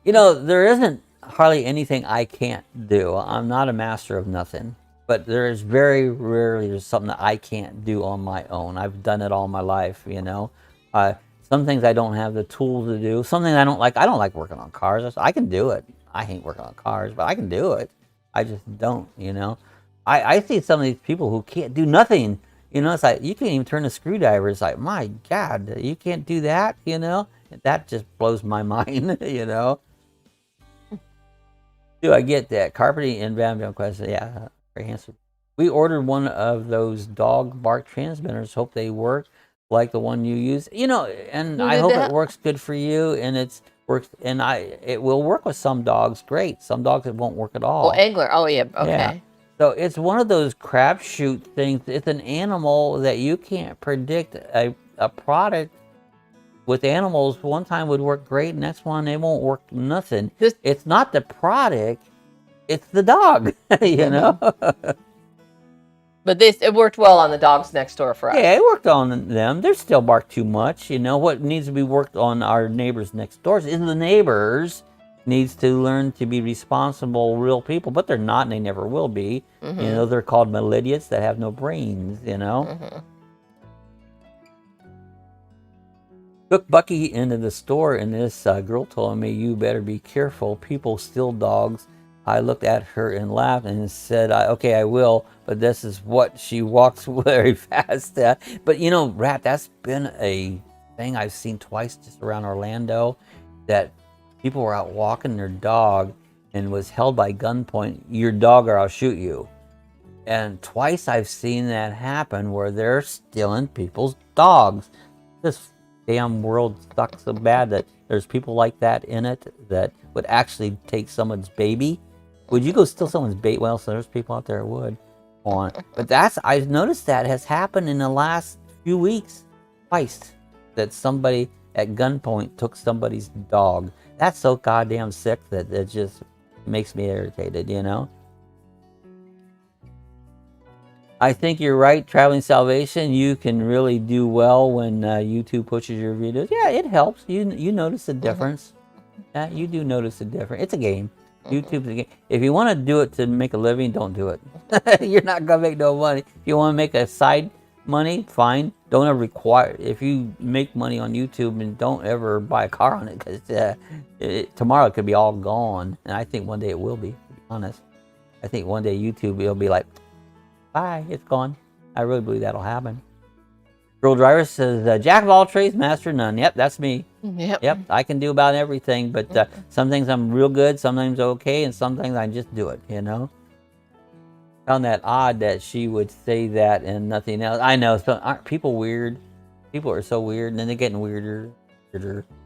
You know, there isn't hardly anything I can't do. I'm not a master of nothing. But there is very rarely there's something that I can't do on my own. I've done it all my life, you know. Some things I don't have the tools to do. Something I don't like. I don't like working on cars. I can do it. I hate working on cars, but I can do it. I just don't, you know. I see some of these people who can't do nothing. You know, it's like, you can't even turn a screwdriver. It's like, my God, you can't do that, you know? That just blows my mind, you know? Do I get that? Carpeting and Van Van question. Yeah, great answer. We ordered one of those dog bark transmitters. Hope they work like the one you use. You know, and I hope it works good for you. And it will work with some dogs. Great. Some dogs it won't work at all. Oh, angler. Oh, yeah. Okay. Yeah. So it's one of those crapshoot things. It's an animal that you can't predict. A product with animals one time would work great, next one it won't work nothing. It's not the product, it's the dog, you know? But it worked well on the dogs next door for us. Yeah, it worked on them. They still bark too much, you know? What needs to be worked on our neighbors next door is the neighbors needs to learn to be responsible, real people, but they're not, and they never will be. You know, they're called idiots that have no brains, you know? Took Bucky into the store, and this girl told me, you better be careful. People steal dogs. I looked at her and laughed and said, okay, I will, but this is what she walks very fast at. But, you know, Rat, that's been a thing I've seen twice just around Orlando, that people were out walking their dog and was held by gunpoint, your dog or I'll shoot you. And twice I've seen that happen where they're stealing people's dogs. This damn world sucks so bad that there's people like that in it that would actually take someone's baby. Would you go steal someone's baby? Well, so there's people out there who would. But I've noticed that has happened in the last few weeks twice, that somebody at gunpoint took somebody's dog. That's so goddamn sick that it just makes me irritated, you know? I think you're right, Traveling Salvation. You can really do well when YouTube pushes your videos. Yeah, it helps. You notice a difference. Yeah, you do notice a difference. It's a game. YouTube's a game. If you want to do it to make a living, don't do it. You're not going to make no money. If you want to make a side money, fine. Don't ever require. If you make money on YouTube, and don't ever buy a car on it, because tomorrow it could be all gone. And I think one day it will be, to be honest. I think one day YouTube will be like, bye, it's gone. I really believe that'll happen. Girl Driver says, jack of all trades, master of none. Yep, that's me. Yep, I can do about everything, but some things I'm real good, sometimes okay, and some things I just do it, you know? Found that odd that she would say that and nothing else. I know, so aren't people weird? People are so weird, and then they're getting weirder,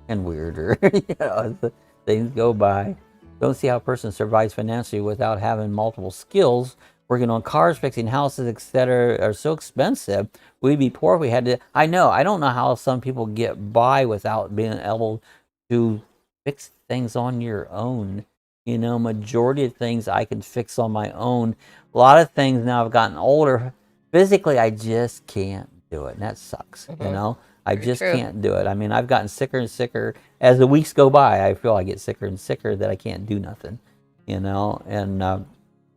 and weirder. You know, as things go by. Don't see how a person survives financially without having multiple skills. working on cars, fixing houses, etc., are so expensive. We'd be poor if we had to. I don't know how some people get by without being able to fix things on your own. You know, majority of things I can fix on my own. A lot of things now I've gotten older. Physically, I just can't do it, and that sucks. You know, I just can't do it. I mean, I've gotten sicker and sicker as the weeks go by. I feel I get sicker and sicker that I can't do nothing. You know, and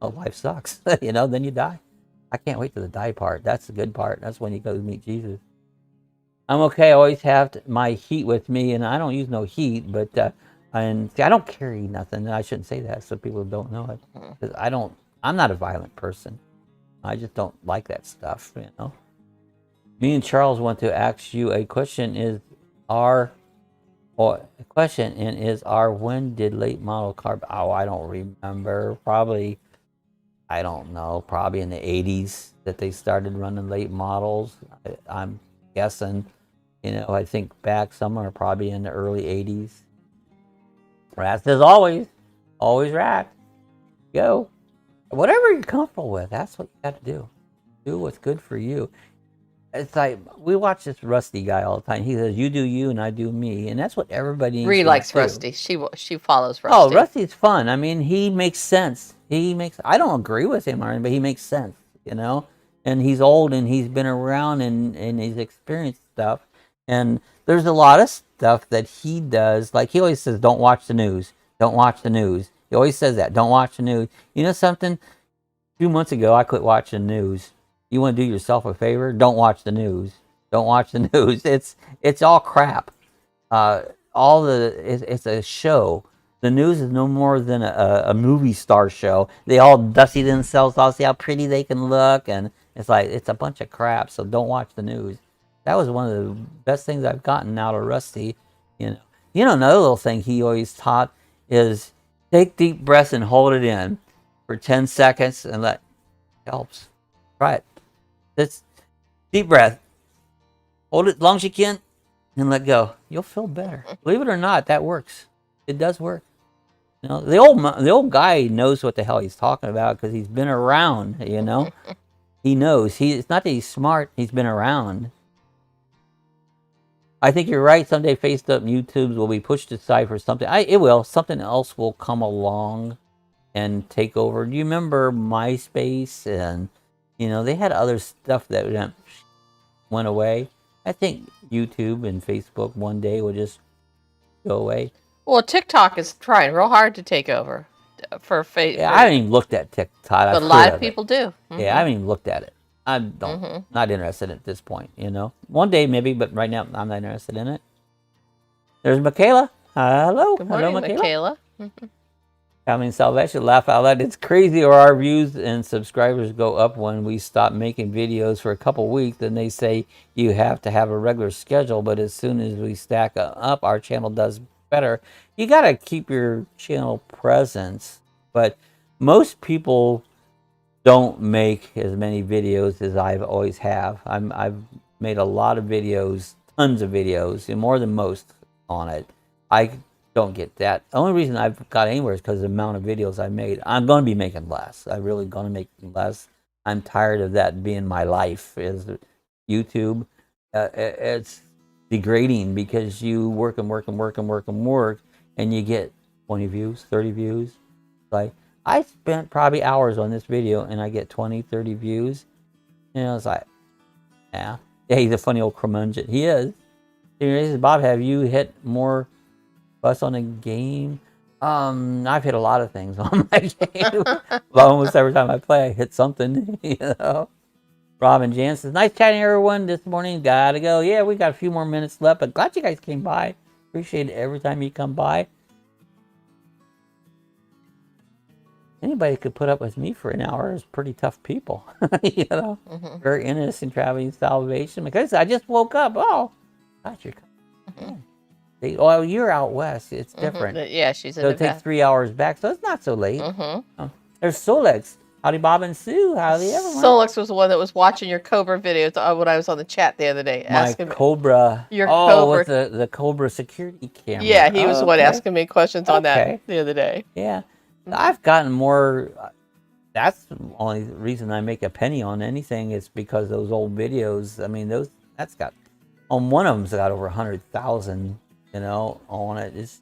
life sucks. You know, then you die. I can't wait to the die part. That's the good part. That's when you go to meet Jesus. I'm okay. I always have my heat with me, and I don't use no heat, but and see, I don't carry nothing. I shouldn't say that so people don't know it. 'Cause I'm not a violent person. I just don't like that stuff, you know. Me and Charles want to ask you a question. When did late model car? Oh, I don't remember. Probably, I don't know. Probably in the 80s that they started running late models. I'm guessing. You know, I think back somewhere probably in the early 80s. Rat as always rat. Go. Whatever you're comfortable with, that's what you got to do. Do what's good for you. It's like, we watch this Rusty guy all the time. He says, you do you and I do me. And that's what everybody needs Ree to likes do. Rusty. She follows Rusty. Oh, Rusty's fun. I mean, he makes sense. I don't agree with him, but he makes sense, you know? And he's old and he's been around and he's experienced stuff. And there's a lot of stuff that he does. Like, he always says, don't watch the news. Don't watch the news. He always says that. Don't watch the news. You know something? A few months ago, I quit watching the news. You want to do yourself a favor? Don't watch the news. Don't watch the news. It's all crap. It's a show. The news is no more than a movie star show. They all dusty themselves off, see how pretty they can look, and it's like, it's a bunch of crap. So don't watch the news. That was one of the best things I've gotten out of Rusty. You know, another little thing he always taught is take deep breaths and hold it in for 10 seconds and helps. Try it. It's deep breath. Hold it as long as you can and let go. You'll feel better. Believe it or not, that works. It does work. You know, the old guy knows what the hell he's talking about because he's been around, you know. He knows. It's not that he's smart, he's been around. I think you're right. Someday Facebook and YouTube will be pushed aside for something. It will. Something else will come along and take over. Do you remember MySpace? And, you know, they had other stuff that went away. I think YouTube and Facebook one day will just go away. Well, TikTok is trying real hard to take over for Facebook. Yeah, I haven't even looked at TikTok. But a lot of people do. Yeah, I haven't even looked at it. I'm not interested at this point, you know. One day maybe, but right now I'm not interested in it. There's Michaela. Hello. Good morning, hello, Michaela. Coming salvation, laugh out loud. It's crazy, or our views and subscribers go up when we stop making videos for a couple weeks. Then they say you have to have a regular schedule, but as soon as we stack up, our channel does better. You got to keep your channel presence, but most people don't make as many videos as I've always have. I've made a lot of videos, tons of videos, and more than most on it. I don't get that. The only reason I've got anywhere is because of the amount of videos I made. I'm going to be making less. I'm really going to make less. I'm tired of that being my life, is YouTube. It's degrading because you work and work and work and work and work, and you get 20 views, 30 views. Like, I spent probably hours on this video and I get 20, 30 views. And I was like, yeah, he's a funny old curmudgeon. He is. He says, Bob, have you hit more butts on a game? I've hit a lot of things on my game. Well, almost every time I play, I hit something, you know. Robin Jan says, nice chatting everyone this morning. Gotta go. Yeah, we got a few more minutes left, but glad you guys came by. Appreciate it every time you come by. Anybody could put up with me for an hour is pretty tough people. You know, very innocent traveling salvation. Because I just woke up. Oh, gosh, you're coming. Oh, you're out west. It's different. Yeah, she's in so it takes 3 hours back, so it's not so late. There's Solex. Howdy, Bob and Sue. Howdy, everyone. Solex was the one that was watching your Cobra videos when I was on the chat the other day. Asking Cobra. Your Cobra. With the Cobra security camera. Yeah, he was the one asking me questions on that the other day. Yeah. I've gotten more that's the only reason I make a penny on anything is because those old videos. I mean, that's got on one of them's got over 100,000, on it. It's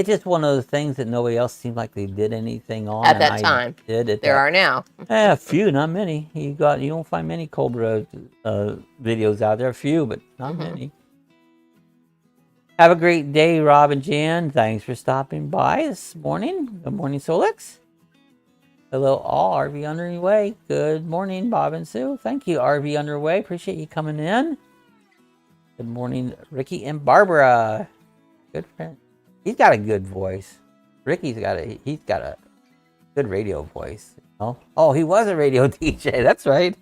just one of those things that nobody else seemed like they did anything on. At that time, there are now. Yeah, a few, not many. You don't find many Cobra videos out there. A few, but not many. Have a great day, Rob and Jan. Thanks for stopping by this morning. Good morning, Solix. Hello, all. RV Underway. Good morning, Bob and Sue. Thank you, RV Underway. Appreciate you coming in. Good morning, Ricky and Barbara. Good friend. He's got a good voice. Ricky's got a good radio voice. Oh, he was a radio DJ. That's right.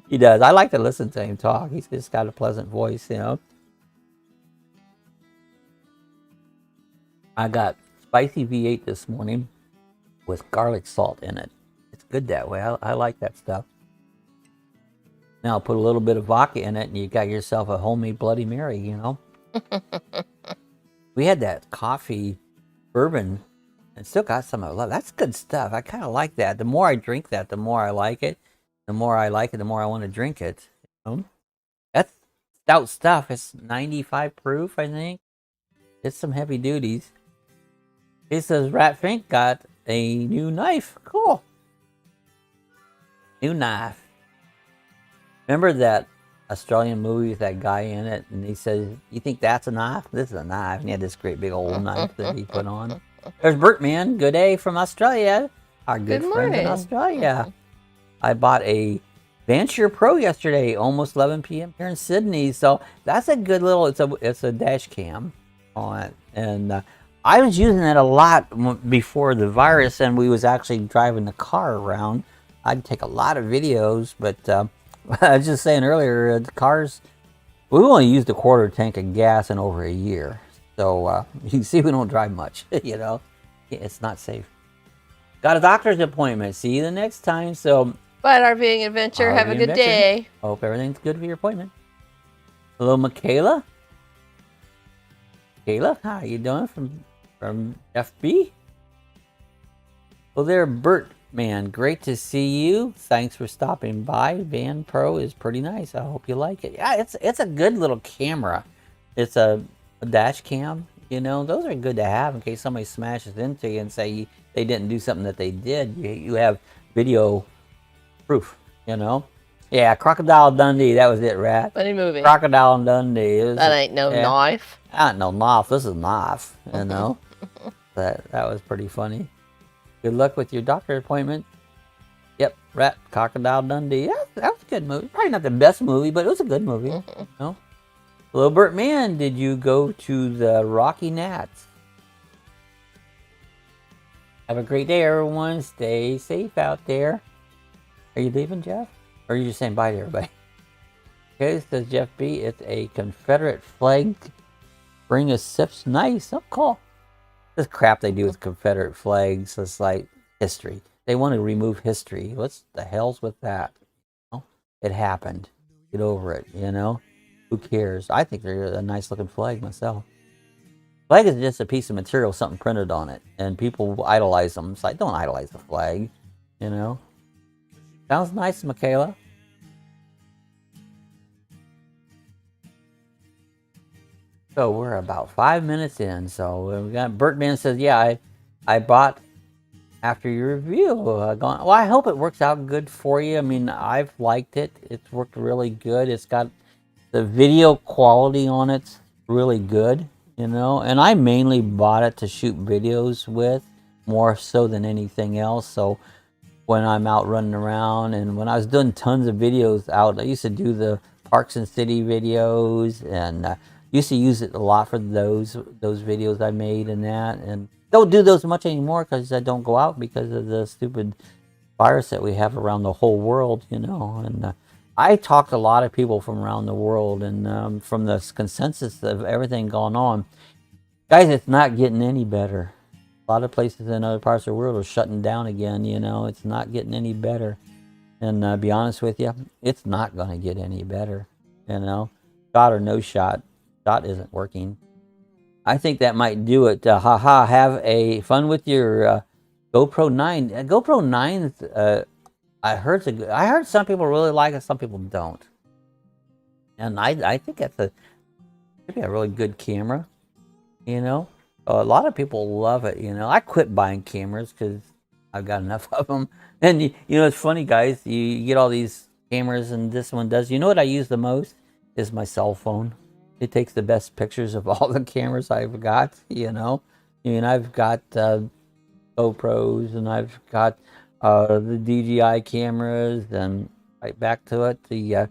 He does. I like to listen to him talk. He's just got a pleasant voice, I got spicy V8 this morning with garlic salt in it. It's good that way. I like that stuff. Now put a little bit of vodka in it and you got yourself a homemade Bloody Mary, We had that coffee bourbon and still got some of it. That's good stuff. I kind of like that. The more I drink that, the more I like it. The more I like it, the more I want to drink it. That's stout stuff. It's 95 proof, I think. It's some heavy duties. It says Rat Fink got a new knife. Cool. New knife. Remember that Australian movie with that guy in it? And he says, "You think that's a knife? This is a knife." And he had this great big old knife that he put on. There's Bertman. Good day from Australia. Our good friends in Australia. I bought a Venture Pro yesterday, almost 11 p.m. here in Sydney. So that's a good little, it's a dash cam on it. And I was using it a lot before the virus, and we was actually driving the car around. I'd take a lot of videos, but I was just saying earlier, the cars, we only used a quarter tank of gas in over a year. So you can see we don't drive much, It's not safe. Got a doctor's appointment. See you the next time. So, bye, RVing Adventure. Have a good day. Hope everything's good for your appointment. Hello, Michaela. Michaela, how you doing from FB? Well, there, Bert, man, great to see you. Thanks for stopping by. Van Pro is pretty nice. I hope you like it. Yeah, it's a good little camera. It's a dash cam. Those are good to have in case somebody smashes into you and say they didn't do something that they did. You have video proof. Yeah, Crocodile Dundee. That was it, Rat. Funny movie. Crocodile Dundee. That ain't no knife. That ain't no knife. This is a knife. That was pretty funny. Good luck with your doctor appointment. Yep, Rat, Crocodile Dundee. Yeah, that was a good movie. Probably not the best movie, but it was a good movie. Hello, Bert Man. Did you go to the Rocky Nats? Have a great day, everyone. Stay safe out there. Are you leaving, Jeff? Or are you just saying bye to everybody? Okay, says Jeff B. It's a Confederate flag. Bring a sips. Nice. Oh, cool. This crap they do with Confederate flags. It's like history. They want to remove history. What's the hell's with that? It happened. Get over it, Who cares? I think they're a nice looking flag myself. Flag is just a piece of material, something printed on it. And people idolize them. It's like, don't idolize the flag, Sounds nice, Michaela. So we're about 5 minutes in. So we got Bertman says, yeah, I bought after your review. Well, I hope it works out good for you. I mean, I've liked it. It's worked really good. It's got the video quality on it's really good, And I mainly bought it to shoot videos with, more so than anything else. So when I'm out running around, and when I was doing tons of videos out, I used to do the Parks and City videos, and used to use it a lot for those videos I made and that, and don't do those much anymore because I don't go out because of the stupid virus that we have around the whole world, and I talked to a lot of people from around the world, and from the consensus of everything going on, guys, it's not getting any better. A lot of places in other parts of the world are shutting down again, it's not getting any better. And be honest with you, it's not going to get any better, Shot or no shot, shot isn't working. I think that might do it. Have a fun with your GoPro 9. GoPro 9. I heard some people really like it, some people don't. And I think that's maybe a really good camera. You know, a lot of people love it. You know, I quit buying cameras because I've got enough of them. And you know, it's funny, guys. You get all these cameras, and this one does. You know what I use the most is my cell phone. It takes the best pictures of all the cameras I've got. You know, I mean, I've got GoPros, and I've got the DJI cameras, and right back to it, the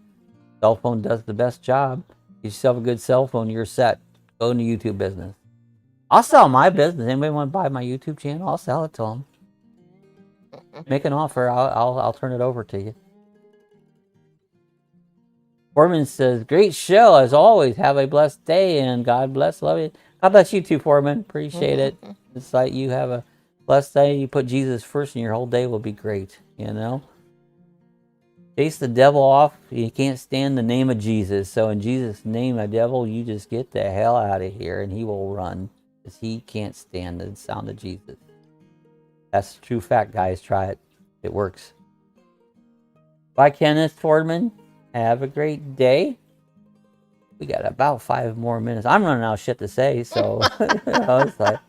cell phone does the best job. Get yourself a good cell phone, you're set. Go into YouTube business. I'll sell my business. Anybody want to buy my YouTube channel? I'll sell it to them. Make an offer. I'll turn it over to you. Foreman says, "Great show as always. Have a blessed day and God bless. Love you. God bless you too, Foreman. Appreciate it. It's like you have a blessed day. You put Jesus first, and your whole day will be great. You know." Chase the devil off. You can't stand the name of Jesus. So in Jesus' name, the devil, you just get the hell out of here, and he will run. Because he can't stand the sound of Jesus. That's a true fact, guys. Try it. It works. Bye, Kenneth Fordman. Have a great day. We got about 5 more minutes. I'm running out of shit to say, so you know, it's like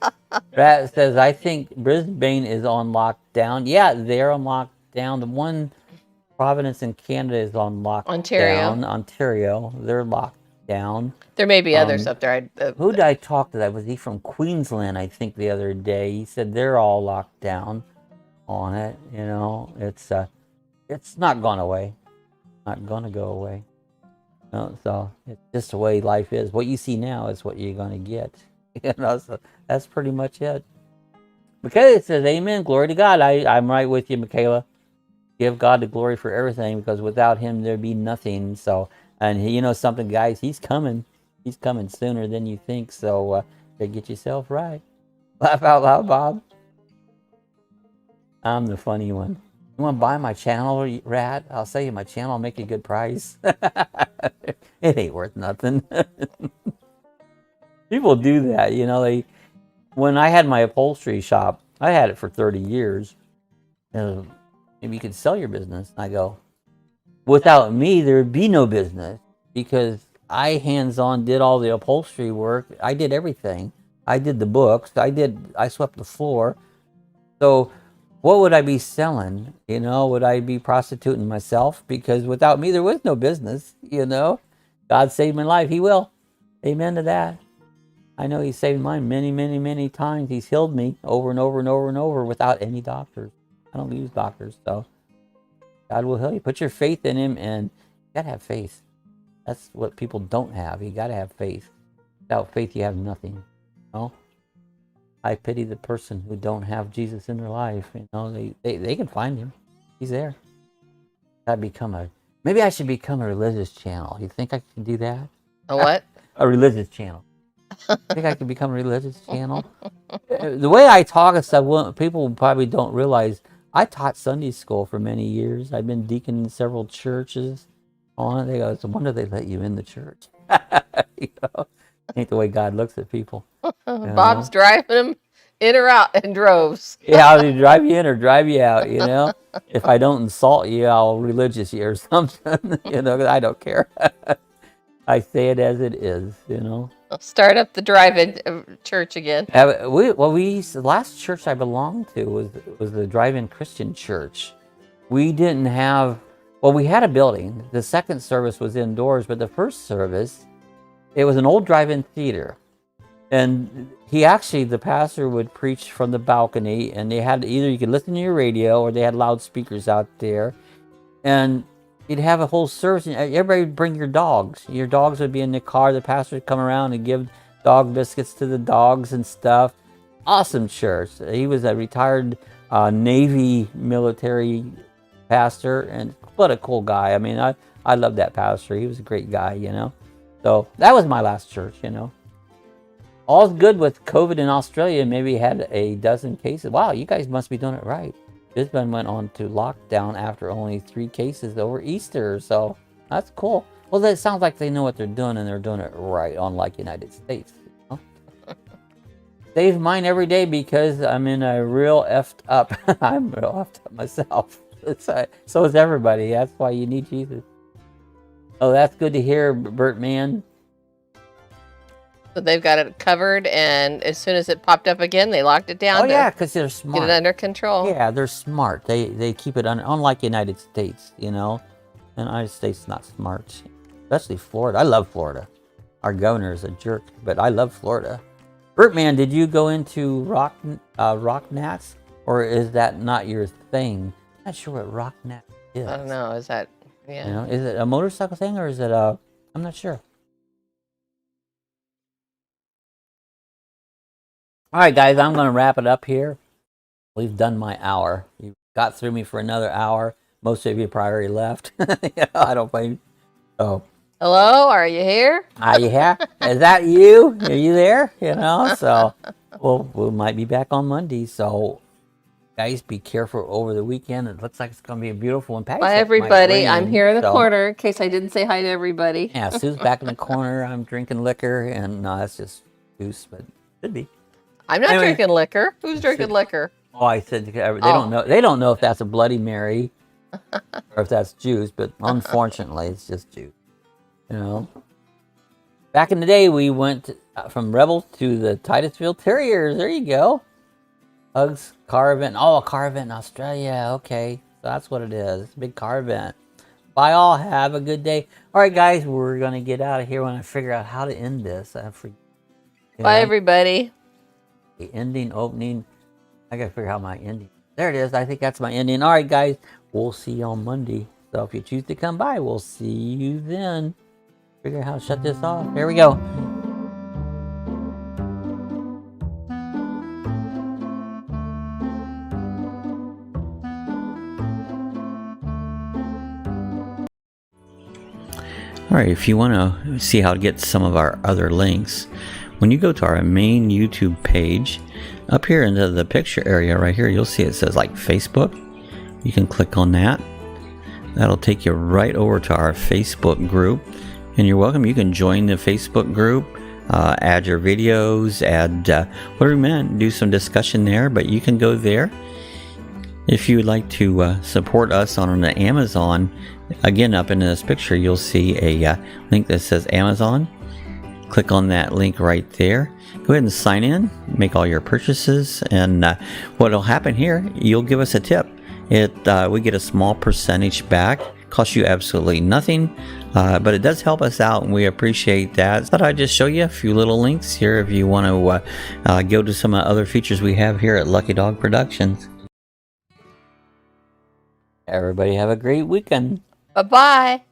Rat says, I think Brisbane is on lockdown. Yeah, they're on lockdown. The one Providence in Canada is on lockdown. Ontario. They're locked down. There may be others up there. Who did I talk to that? Was he from Queensland, I think, the other day? He said they're all locked down on it. You know, it's not gone away. Not going to go away. No, so it's just the way life is. What you see now is what you're going to get. You know, so that's pretty much it. Michaela says, amen. Glory to God. I'm right with you, Michaela. Give God the glory for everything, because without him, there'd be nothing. So, and you know something, guys, he's coming. He's coming sooner than you think. So, get yourself right. Laugh out loud, Bob. I'm the funny one. You want to buy my channel, Rat? I'll sell you my channel. I'll make you a good price. It ain't worth nothing. People do that, you know. When I had my upholstery shop, I had it for 30 years. Maybe you could sell your business. And I go, without me, there would be no business, because I hands-on did all the upholstery work. I did everything. I did the books. I swept the floor. So what would I be selling? You know, would I be prostituting myself? Because without me, there was no business, you know. God saved my life. He will. Amen to that. I know he saved mine many, many, many times. He's healed me over and over and over and over without any doctors. I don't use doctors, so God will heal you. Put your faith in him, and you got to have faith. That's what people don't have. You got to have faith. Without faith, you have nothing. You know? I pity the person who don't have Jesus in their life. You know, they can find him. He's there. Maybe I should become a religious channel. You think I can do that? A what? A religious channel. I think I could become a religious channel. The way I talk and stuff, people probably don't realize I taught Sunday school for many years. I've been deacon in several churches. They go, it's a wonder they let you in the church. You know? Ain't the way God looks at people. Bob's driving them in or out in droves. Yeah, I'll either drive you in or drive you out, you know. If I don't insult you, I'll religious you or something. You know, 'cause I don't care. I say it as it is, you know. I'll start up the drive-in church again. The last church I belonged to was the drive-in Christian church. We didn't have, we had a building. The second service was indoors, but the first service, it was an old drive-in theater. And the pastor would preach from the balcony, and they had either you could listen to your radio or they had loudspeakers out there. And you'd have a whole service, and everybody would bring your dogs. Your dogs would be in the car. The pastor would come around and give dog biscuits to the dogs and stuff. Awesome church. He was a retired Navy military pastor, and what a cool guy. I mean, I love that pastor. He was a great guy, you know. So that was my last church, you know. All's good with COVID in Australia. Maybe had a dozen cases. Wow, you guys must be doing it right. Brisbane went on to lockdown after only 3 cases over Easter, so that's cool. Well, that sounds like they know what they're doing, and they're doing it right, unlike United States. You know? Saves mine every day because I'm in a real effed up. I'm real effed up myself. So is everybody. That's why you need Jesus. Oh, that's good to hear, Bert man. So they've got it covered, and as soon as it popped up again, they locked it down. Oh yeah, because they're smart. Get it under control. Yeah, they're smart. They keep it unlike United States, you know. The United States is not smart, especially Florida. I love Florida. Our governor is a jerk, but I love Florida. Bertman, did you go into rock nats, or is that not your thing? I'm not sure what rock nat is. I don't know. Is that, yeah. You know, is it a motorcycle thing, or is it a? I'm not sure. All right, guys, I'm going to wrap it up here. We've done my hour. You got through me for another hour. Most of you probably already left. Yeah, I don't blame you. Oh. Hello, are you here? Are you here? Is that you? Are you there? You know, so we might be back on Monday. So, guys, be careful over the weekend. It looks like it's going to be a beautiful one. Bye, everybody. I'm here in the corner in case I didn't say hi to everybody. Yeah, Sue's back in the corner. I'm drinking liquor, and no, that's just juice, but could be. I'm not drinking liquor. Who's drinking liquor? Oh, I said they don't know. They don't know if that's a Bloody Mary or if that's juice, but unfortunately, it's just juice. You know. Back in the day, we went from Rebel to the Titusville Terriers. There you go. Hugs car event. Oh, a car event in Australia. Okay, so that's what it is. It's a big car event. Bye, all. Have a good day. All right, guys, we're gonna get out of here when I figure out how to end this. Bye, everybody. The ending, opening. I gotta figure out my ending. There it is. I think that's my ending. All right, guys. We'll see you on Monday. So if you choose to come by, we'll see you then. Figure out how to shut this off. Here we go. All right. If you want to see how to get some of our other links, when you go to our main YouTube page, up here into the picture area right here, you'll see it says like Facebook. You can click on that. That'll take you right over to our Facebook group. And you're welcome. You can join the Facebook group, add your videos, add whatever you meant, do some discussion there. But you can go there. If you would like to support us on the Amazon, again, up in this picture, you'll see a link that says Amazon. Click on that link right there. Go ahead and sign in, make all your purchases, and what will happen here, you'll give us a tip. We get a small percentage back. Costs you absolutely nothing, but it does help us out, and we appreciate that. Thought I'd just show you a few little links here if you want to go to some other features we have here at Lucky Dog Productions. Everybody have a great weekend. Bye-bye.